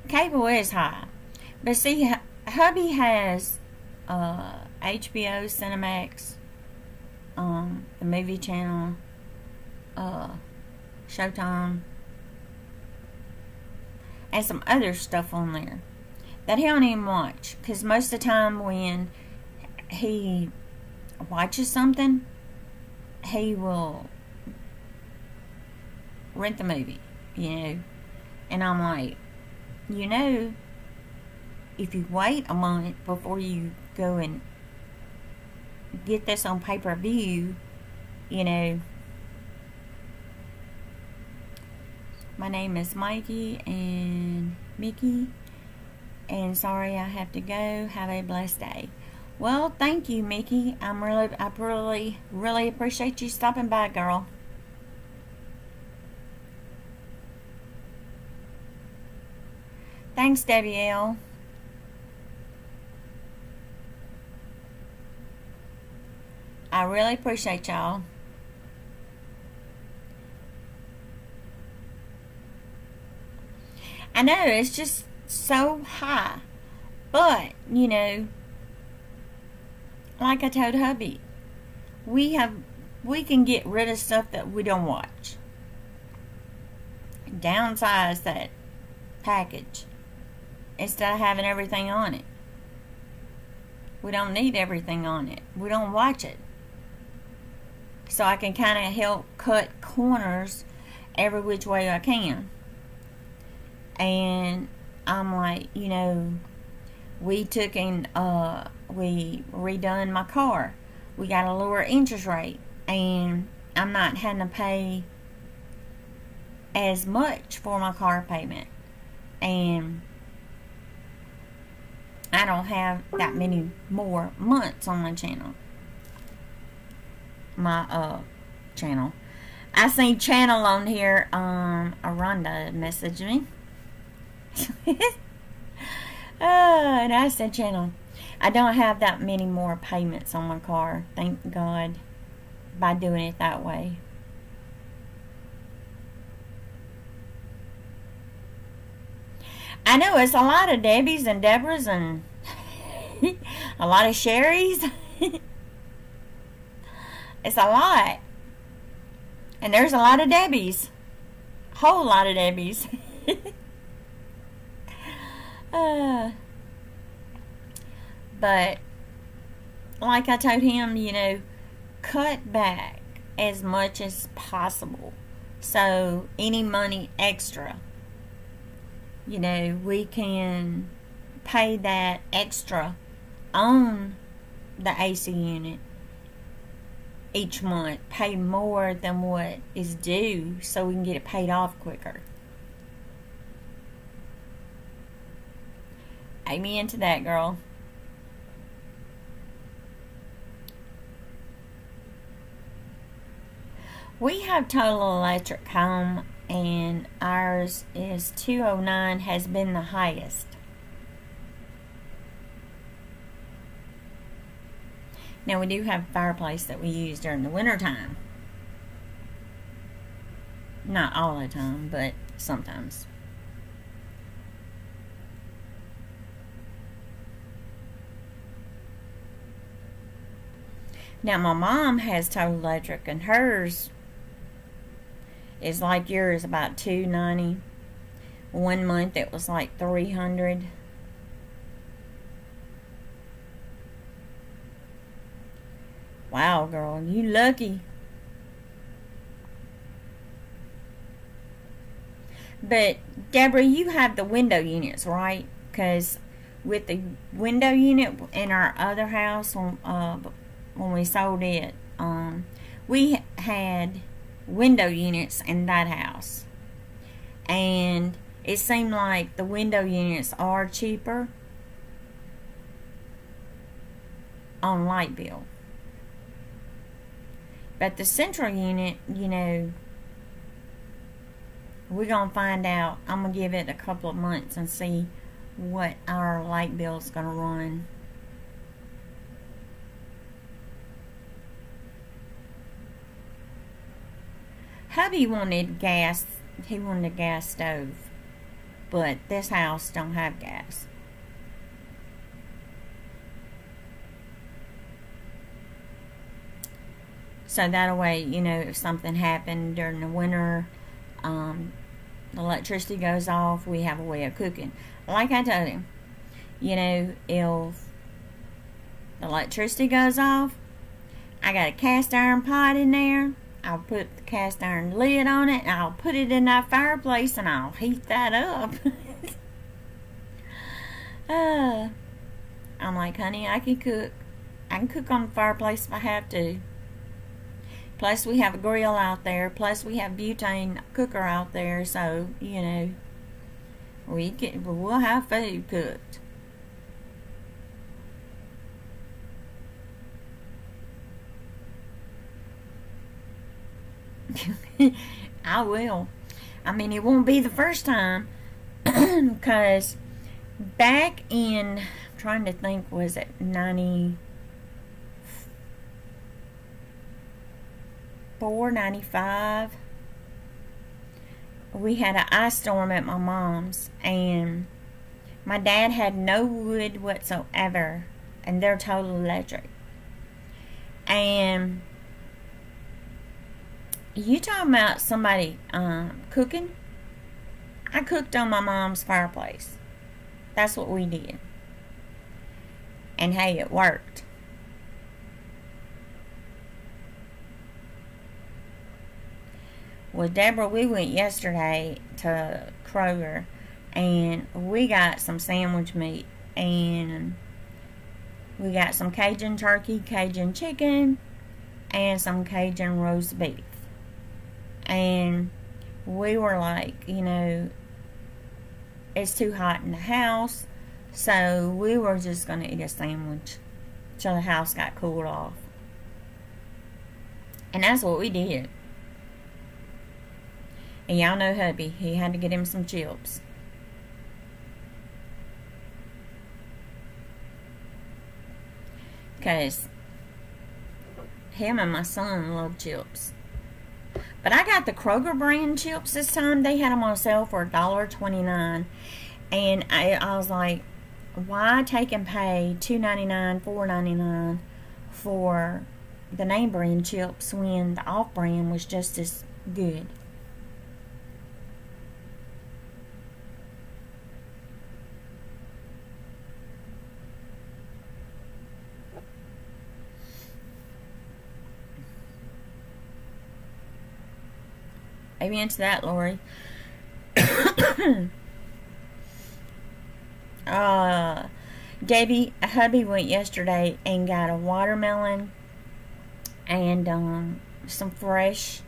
Cable is high, but see, hubby has HBO, Cinemax, the movie channel, Showtime, and some other stuff on there that he don't even watch, because most of the time when he watches something, he will rent the movie, you know. And I'm like, you know, if you wait a month before you go and get this on pay-per-view, you know. My name is Mikey and Mickey, and sorry I have to go. Have a blessed day. Well, thank you, Mickey. I really appreciate you stopping by, girl. Thanks, Debbie L. I really appreciate y'all. I know, it's just so high. But, you know, like I told hubby, we can get rid of stuff that we don't watch. Downsize that package instead of having everything on it. We don't need everything on it. We don't watch it. So I can kind of help cut corners every which way I can. And I'm like, you know, we took and we redone my car. We got a lower interest rate, and I'm not having to pay as much for my car payment, and I don't have that many more months on my channel. My channel. I seen channel on here. Aranda messaged me. And I said channel. I don't have that many more payments on my car, thank God, by doing it that way. I know it's a lot of Debbies and Deborahs and a lot of Sherrys. It's a lot. And there's a lot of Debbies. A whole lot of Debbies. But like I told him, you know, cut back as much as possible. So any money extra, you know, we can pay that extra on the AC unit each month. Pay more than what is due so we can get it paid off quicker. Amen to that, girl. We have Total Electric home, and ours is $209, has been the highest. Now we do have a fireplace that we use during the winter time. Not all the time, but sometimes. Now, my mom has total electric, and hers is like yours, about $290. 1 month it was like $300. Wow, girl, you lucky. But Deborah, you have the window units, right? Because with the window unit in our other house, when we sold it, we had window units in that house, and it seemed like the window units are cheaper on light bill. But the central unit, you know, we're gonna find out. I'm gonna give it a couple of months and see what our light bill is gonna run. Hubby wanted gas. He wanted a gas stove, but this house don't have gas. So that way, you know, if something happened during the winter, the electricity goes off, we have a way of cooking. Like I told him, you know, if the electricity goes off, I got a cast iron pot in there. I'll put the cast iron lid on it, and I'll put it in that fireplace, and I'll heat that up. I'm like, honey, I can cook. I can cook on the fireplace if I have to. Plus, we have a grill out there. Plus, we have butane cooker out there. So, you know, we'll have food cooked. I will. I mean, it won't be the first time. Because back in, I'm trying to think, was it 94, 95? We had an ice storm at my mom's, and my dad had no wood whatsoever, and they're total electric. And you talking about somebody cooking? I cooked on my mom's fireplace. That's what we did. And hey, it worked. Well, Deborah, we went yesterday to Kroger, and we got some sandwich meat, and we got some Cajun turkey, Cajun chicken, and some Cajun roast beef. And we were like, you know, it's too hot in the house, so we were just going to eat a sandwich till the house got cooled off. And that's what we did. And y'all know hubby, he had to get him some chips. Because him and my son love chips. But I got the Kroger brand chips this time. They had them on sale for $1.29. And I was like, why take and pay $2.99, $4.99 for the name brand chips when the off brand was just as good? Amen to that, Lori. Debbie, hubby went yesterday and got a watermelon and some fresh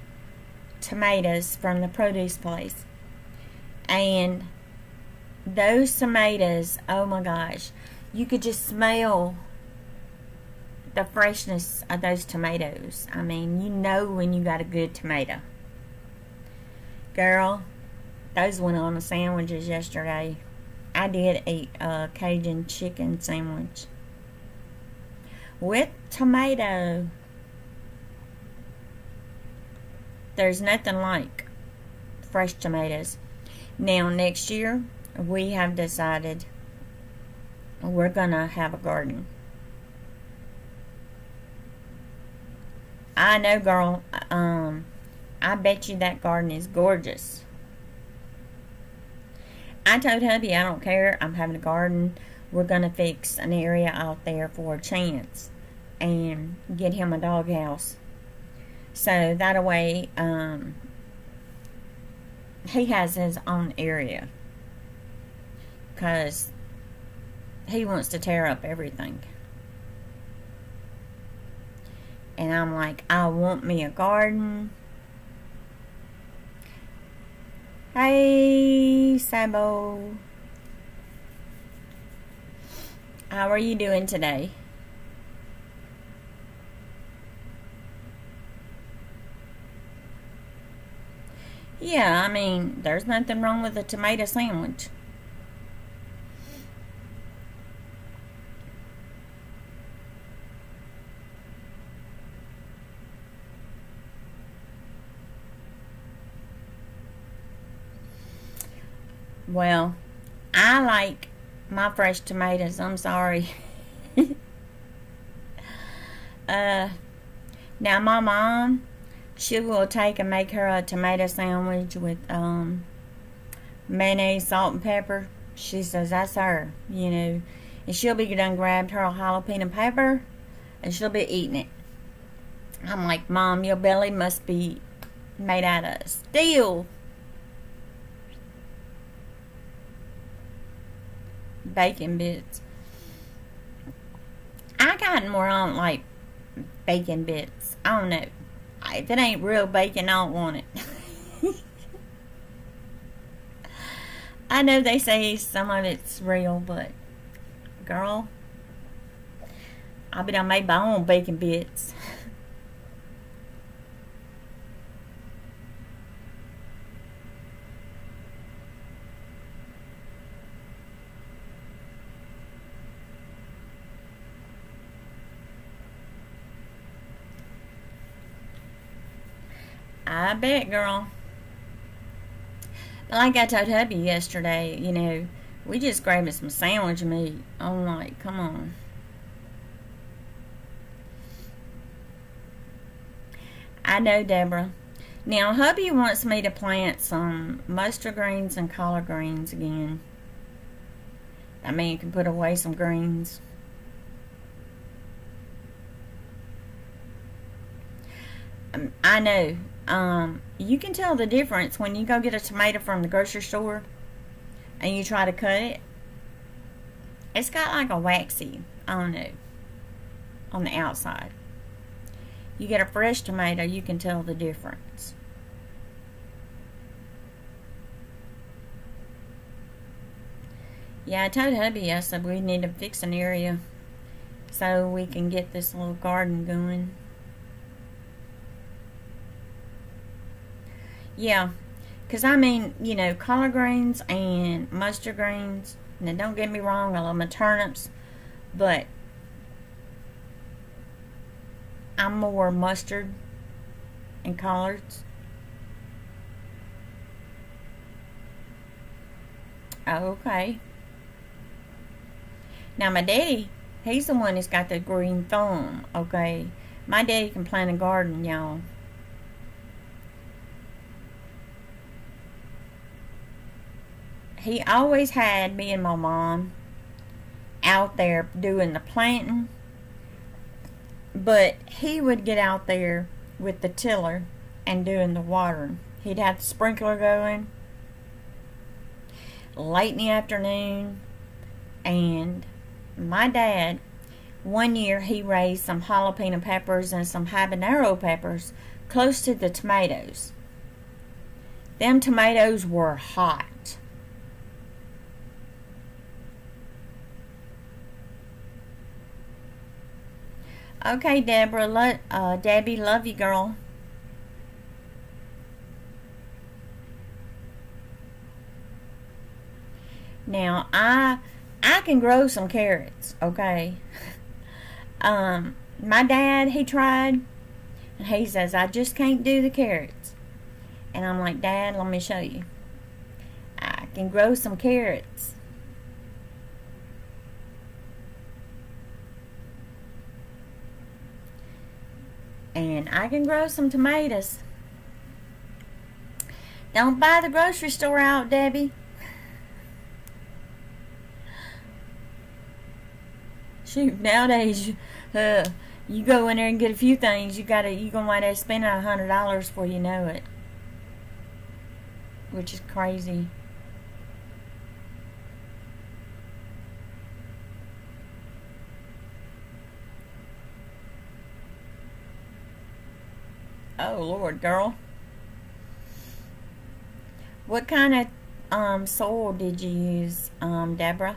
tomatoes from the produce place. And those tomatoes, oh my gosh, you could just smell the freshness of those tomatoes. I mean, you know when you got a good tomato. Girl, those went on the sandwiches yesterday. I did eat a Cajun chicken sandwich with tomato. There's nothing like fresh tomatoes. Now, next year, we have decided we're gonna have a garden. I know, girl. I bet you that garden is gorgeous. I told hubby I don't care. I'm having a garden. We're gonna fix an area out there for a Chance and get him a doghouse. So that way, he has his own area. Because he wants to tear up everything. And I'm like, I want me a garden. Hey, Sabo. How are you doing today? Yeah, I mean, there's nothing wrong with a tomato sandwich. Well, I like my fresh tomatoes. I'm sorry. Now my mom, she will take and make her a tomato sandwich with mayonnaise, salt, and pepper. She says that's her, you know. And she'll be done grabbed her jalapeno pepper, and she'll be eating it. I'm like, Mom, your belly must be made out of steel. Bacon bits. I got more on like bacon bits. I don't know. If it ain't real bacon, I don't want it. I know they say some of it's real, but girl, I bet I made my own bacon bits. I bet, girl. But like I told hubby yesterday, you know, we just grabbed some sandwich meat. I'm like, come on. I know, Deborah. Now, hubby wants me to plant some mustard greens and collard greens again. I mean, you can put away some greens. I know. You can tell the difference when you go get a tomato from the grocery store and you try to cut it. It's got like a waxy, I don't know, on the outside. You get a fresh tomato, you can tell the difference. Yeah, I told hubby, I said we need to fix an area so we can get this little garden going. Yeah, because I mean, you know, collard greens and mustard greens. Now, don't get me wrong, I love my turnips, but I'm more mustard and collards. Okay. Now, my daddy, he's the one that's got the green thumb, okay? My daddy can plant a garden, y'all. He always had me and my mom out there doing the planting, but he would get out there with the tiller and doing the watering. He'd have the sprinkler going late in the afternoon, and my dad, one year he raised some jalapeno peppers and some habanero peppers close to the tomatoes. Them tomatoes were hot. Okay, Deborah, Debbie, love you, girl. Now, I can grow some carrots, okay? My dad, he tried, and he says, I just can't do the carrots. And I'm like, Dad, let me show you. I can grow some carrots. And I can grow some tomatoes. Don't buy the grocery store out, Debbie. Shoot, nowadays, you go in there and get a few things, you're gonna wind up spending $100 before you know it, which is crazy. Oh Lord, girl. What kind of soil did you use, Deborah?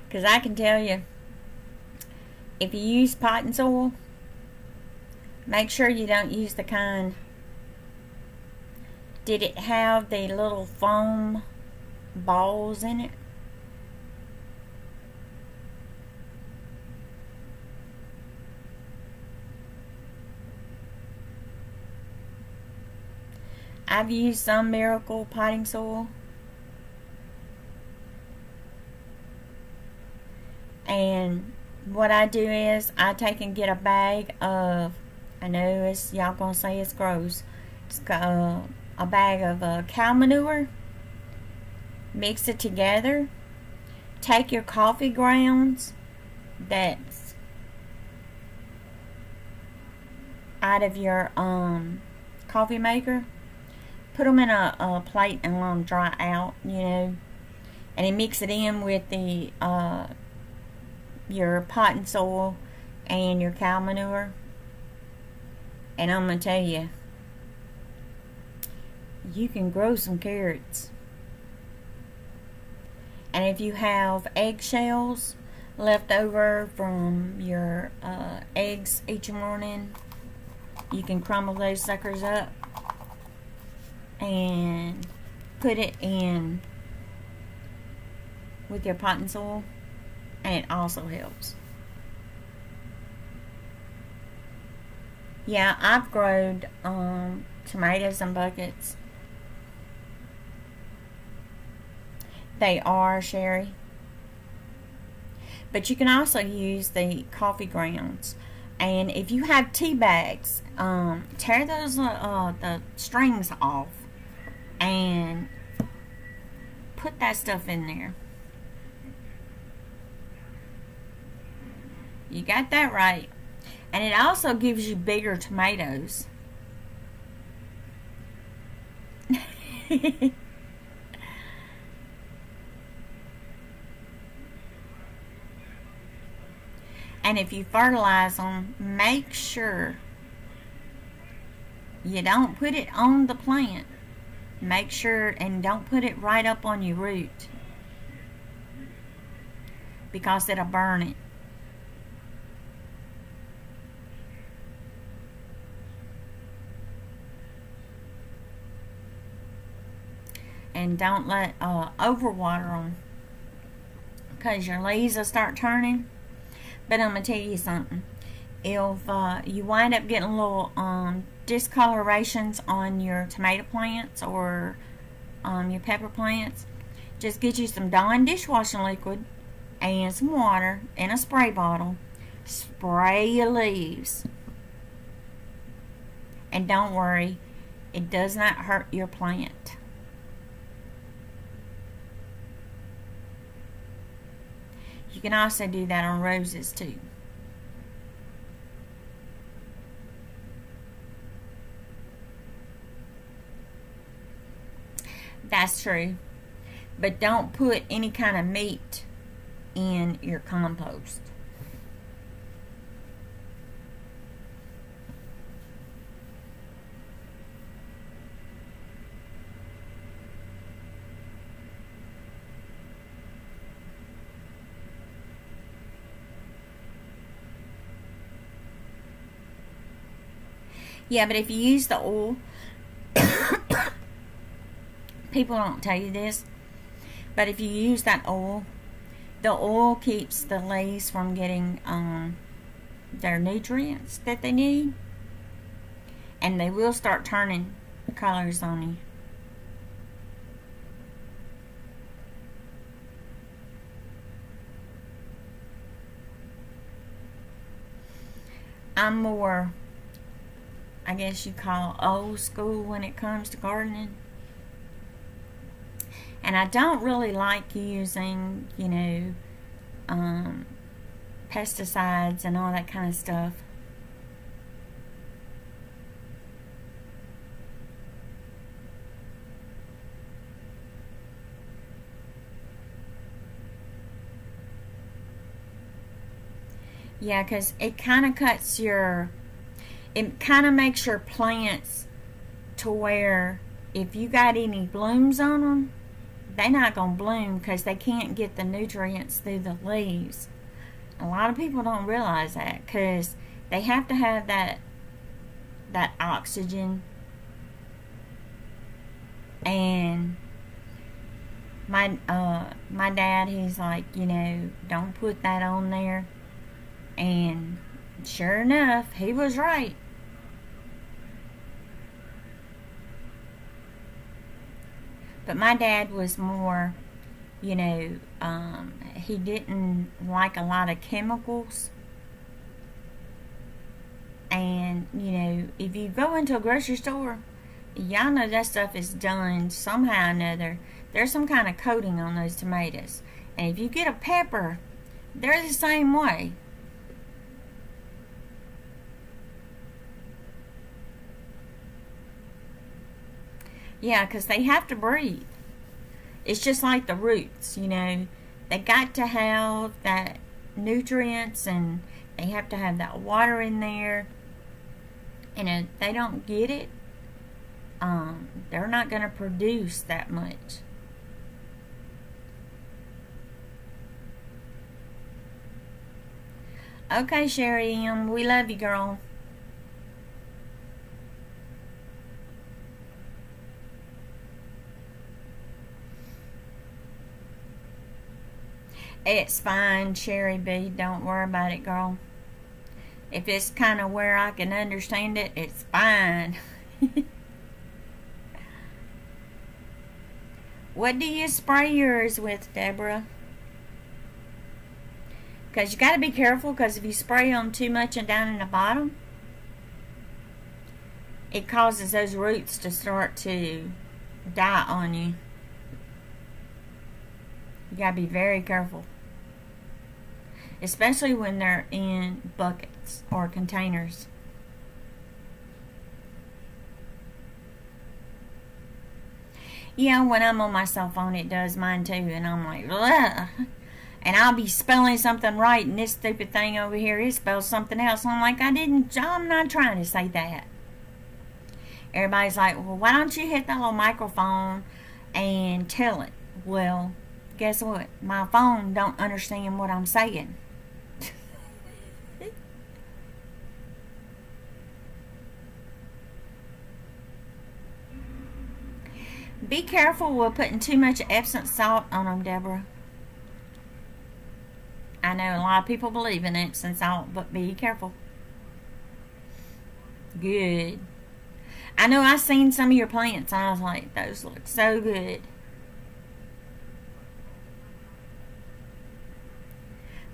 Because I can tell you, if you use potting soil, make sure you don't use the kind. Did it have the little foam balls in it? I've used some Miracle potting soil. And what I do is I take and get a bag of, I know it's, y'all gonna say it's gross, it's a bag of cow manure, mix it together, take your coffee grounds that's out of your coffee maker, put them in a plate and let them dry out, you know, and then mix it in with the your potting soil and your cow manure, and I'm gonna tell you, you can grow some carrots. And if you have eggshells left over from your eggs each morning, you can crumble those suckers up and put it in with your potting soil, and it also helps. Yeah, I've grown tomatoes in buckets. They are, Sherry. But you can also use the coffee grounds. And if you have tea bags, tear those the strings off and put that stuff in there. You got that right. And it also gives you bigger tomatoes. And if you fertilize them, make sure you don't put it on the plant. Make sure, and don't put it right up on your root, because it'll burn it. And don't let overwater them, because your leaves will start turning. But I'm going to tell you something. If you wind up getting little discolorations on your tomato plants or your pepper plants, just get you some Dawn dishwashing liquid and some water in a spray bottle. Spray your leaves. And don't worry, it does not hurt your plant. You can also do that on roses too. That's true. But don't put any kind of meat in your compost. Yeah, but if you use the oil, people don't tell you this, but if you use that oil, the oil keeps the leaves from getting their nutrients that they need, and they will start turning colors on you. I'm more, I guess you call, old school when it comes to gardening. And I don't really like using, you know, pesticides and all that kind of stuff. Yeah, because it kind of cuts your, it kind of makes your plants to where if you got any blooms on them, they're not going to bloom because they can't get the nutrients through the leaves. A lot of people don't realize that because they have to have that oxygen. And my dad, he's like, you know, don't put that on there. And sure enough, he was right. But my dad was more, you know, he didn't like a lot of chemicals. And, you know, if you go into a grocery store, y'all know that stuff is done somehow or another. There's some kind of coating on those tomatoes. And if you get a pepper, they're the same way. Yeah, because they have to breathe. It's just like the roots, you know. They got to have that nutrients and they have to have that water in there. And if they don't get it, they're not going to produce that much. Okay, Sherry M., we love you, girl. It's fine, Sherry B. Don't worry about it, girl. If it's kind of where I can understand it, it's fine. What do you spray yours with, Deborah? Because you got to be careful, because if you spray them too much and down in the bottom, it causes those roots to start to die on you. You got to be very careful. Especially when they're in buckets or containers. Yeah, when I'm on my cell phone, it does mine too, and I'm like, ugh. And I'll be spelling something right, and this stupid thing over here, it spells something else. And I'm like, I'm not trying to say that. Everybody's like, well, why don't you hit that little microphone and tell it? Well, guess what? My phone don't understand what I'm saying. Be careful with putting too much Epsom salt on them, Deborah. I know a lot of people believe in Epsom salt, but be careful. Good. I know I seen some of your plants, and I was like, those look so good.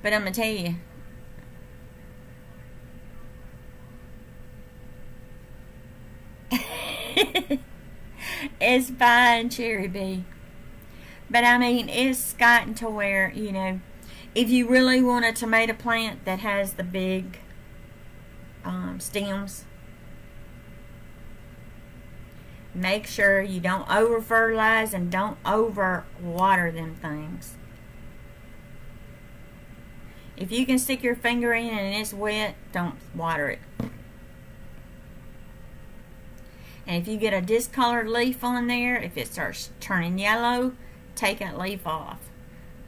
But I'm going to tell you, it's fine, Cherry B. But I mean, it's gotten to where, you know, if you really want a tomato plant that has the big stems, make sure you don't over fertilize and don't over water them things. If you can stick your finger in and it's wet, don't water it. And if you get a discolored leaf on there, if it starts turning yellow, take that leaf off,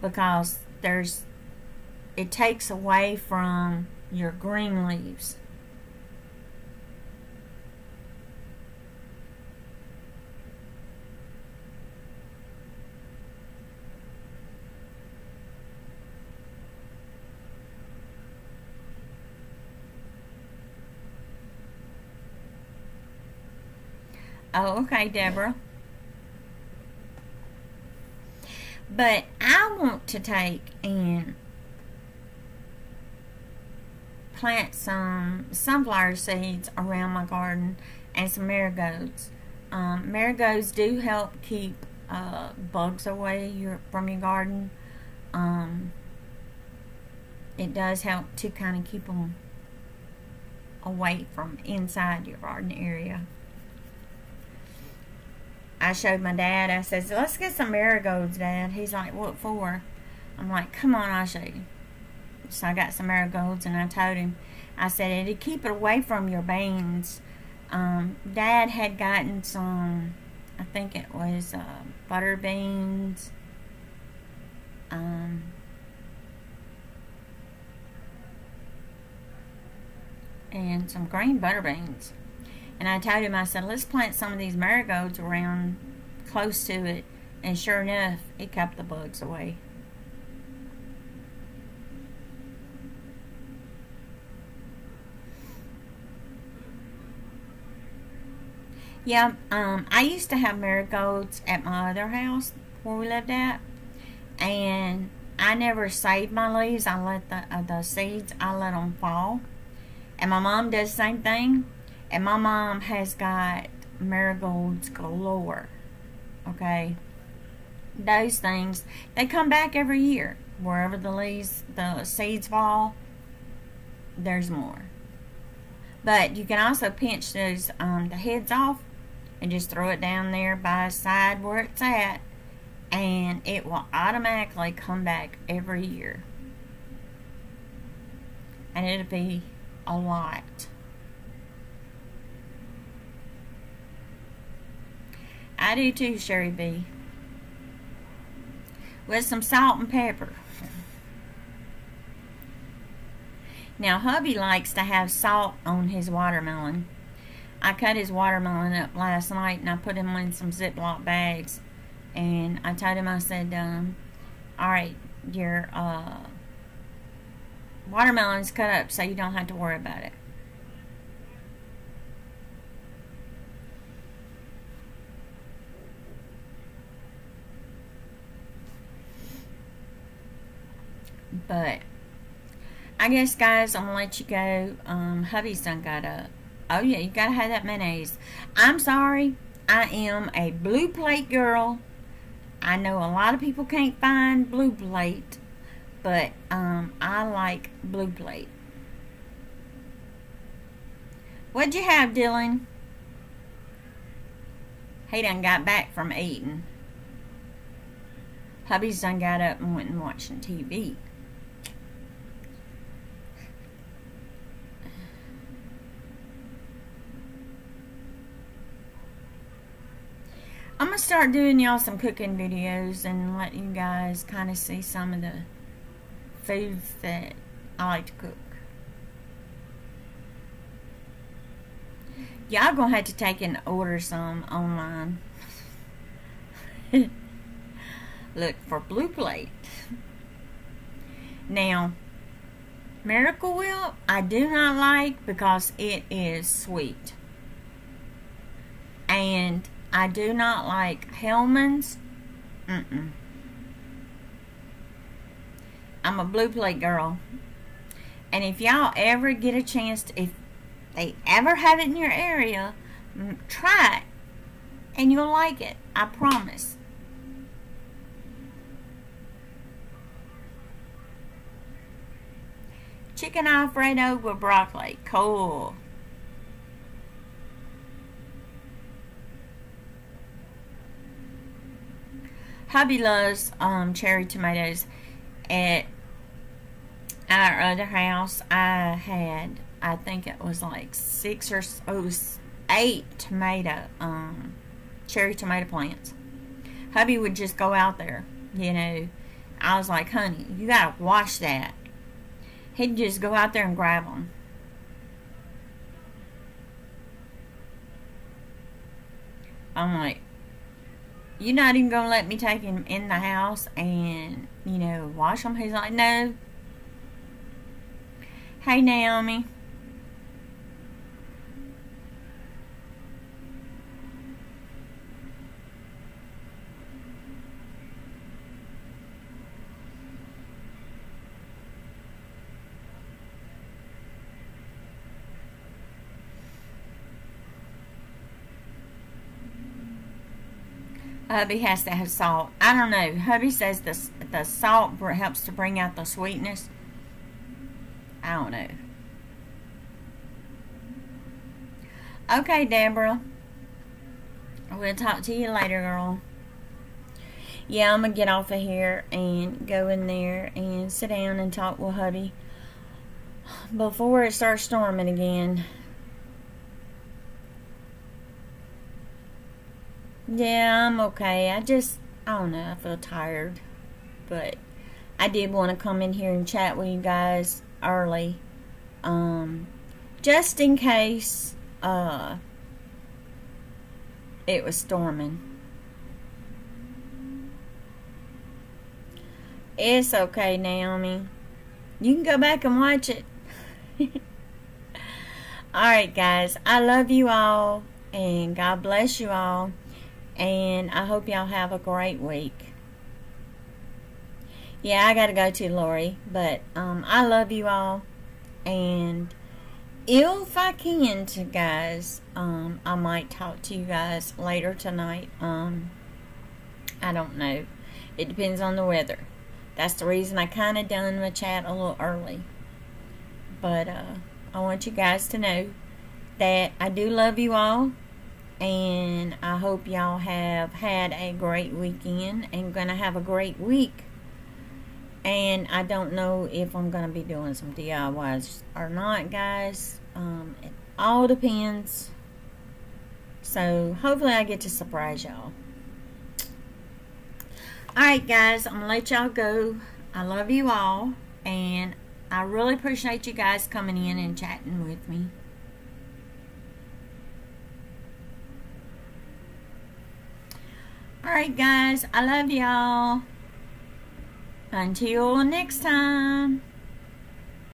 because it takes away from your green leaves. Oh, okay, Deborah. But I want to take and plant some sunflower seeds around my garden and some marigolds. Marigolds do help keep bugs away from your garden. It does help to kind of keep them away from inside your garden area. I showed my dad, I said, let's get some marigolds, Dad. He's like, what for? I'm like, come on, I'll show you. So I got some marigolds, and I told him, I said, it'd keep it away from your beans. Dad had gotten some, I think it was butter beans, and some green butter beans. And I told him, I said, let's plant some of these marigolds around close to it. And sure enough, it kept the bugs away. Yeah, I used to have marigolds at my other house where we lived at. And I never saved my leaves. I let the seeds, I let them fall. And my mom does the same thing. And my mom has got marigolds galore. Okay. Those things, they come back every year. Wherever the seeds fall, there's more. But you can also pinch those the heads off and just throw it down there by the side where it's at, and it will automatically come back every year. And it'll be a lot. I do too, Sherry B. With some salt and pepper. Now, hubby likes to have salt on his watermelon. I cut his watermelon up last night, and I put him in some Ziploc bags. And I told him, I said, alright, your watermelon's cut up, so you don't have to worry about it. But I guess, guys, I'm gonna let you go. Hubby's done got up. Oh yeah, you gotta have that mayonnaise. I'm sorry, I am a blue plate girl. I know a lot of people can't find blue plate, but I like blue plate. What'd you have, Dylan? He done got back from eating. Hubby's done got up and went and watching TV. I'm going to start doing y'all some cooking videos and let you guys kind of see some of the foods that I like to cook. Y'all going to have to take and order some online. Look for Blue Plate. Now, Miracle Whip I do not like because it is sweet. And I do not like Hellman's. I'm a Blue Plate girl. And if y'all ever get a chance to, if they ever have it in your area, try it. And you'll like it. I promise. Chicken Alfredo with broccoli. Cool. Hubby loves cherry tomatoes. At our other house, I had, I think it was like 6 or 8 cherry tomato plants. Hubby would just go out there, you know. I was like, honey, you gotta wash that. He'd just go out there and grab them. I'm like, you're not even gonna let me take him in the house and, you know, wash them? He's like, no. Hey, Naomi. Hubby has to have salt. I don't know. Hubby says the salt helps to bring out the sweetness. I don't know. Okay, Deborah. We'll talk to you later, girl. Yeah, I'm going to get off of here and go in there and sit down and talk with hubby before it starts storming again. Yeah, I'm okay. I don't know, I feel tired. But I did want to come in here and chat with you guys early. Just in case it was storming. It's okay, Naomi. You can go back and watch it. Alright, guys. I love you all. And God bless you all. And I hope y'all have a great week. Yeah, I gotta go too, Lori. But I love you all. And if I can, guys, I might talk to you guys later tonight. I don't know. It depends on the weather. That's the reason I kind of done my chat a little early. But I want you guys to know that I do love you all. And I hope y'all have had a great weekend and going to have a great week. And I don't know if I'm going to be doing some DIYs or not, guys. It all depends. So hopefully I get to surprise y'all. Alright, guys, I'm going to let y'all go. I love you all. And I really appreciate you guys coming in and chatting with me. Alright, guys, I love y'all. Until next time.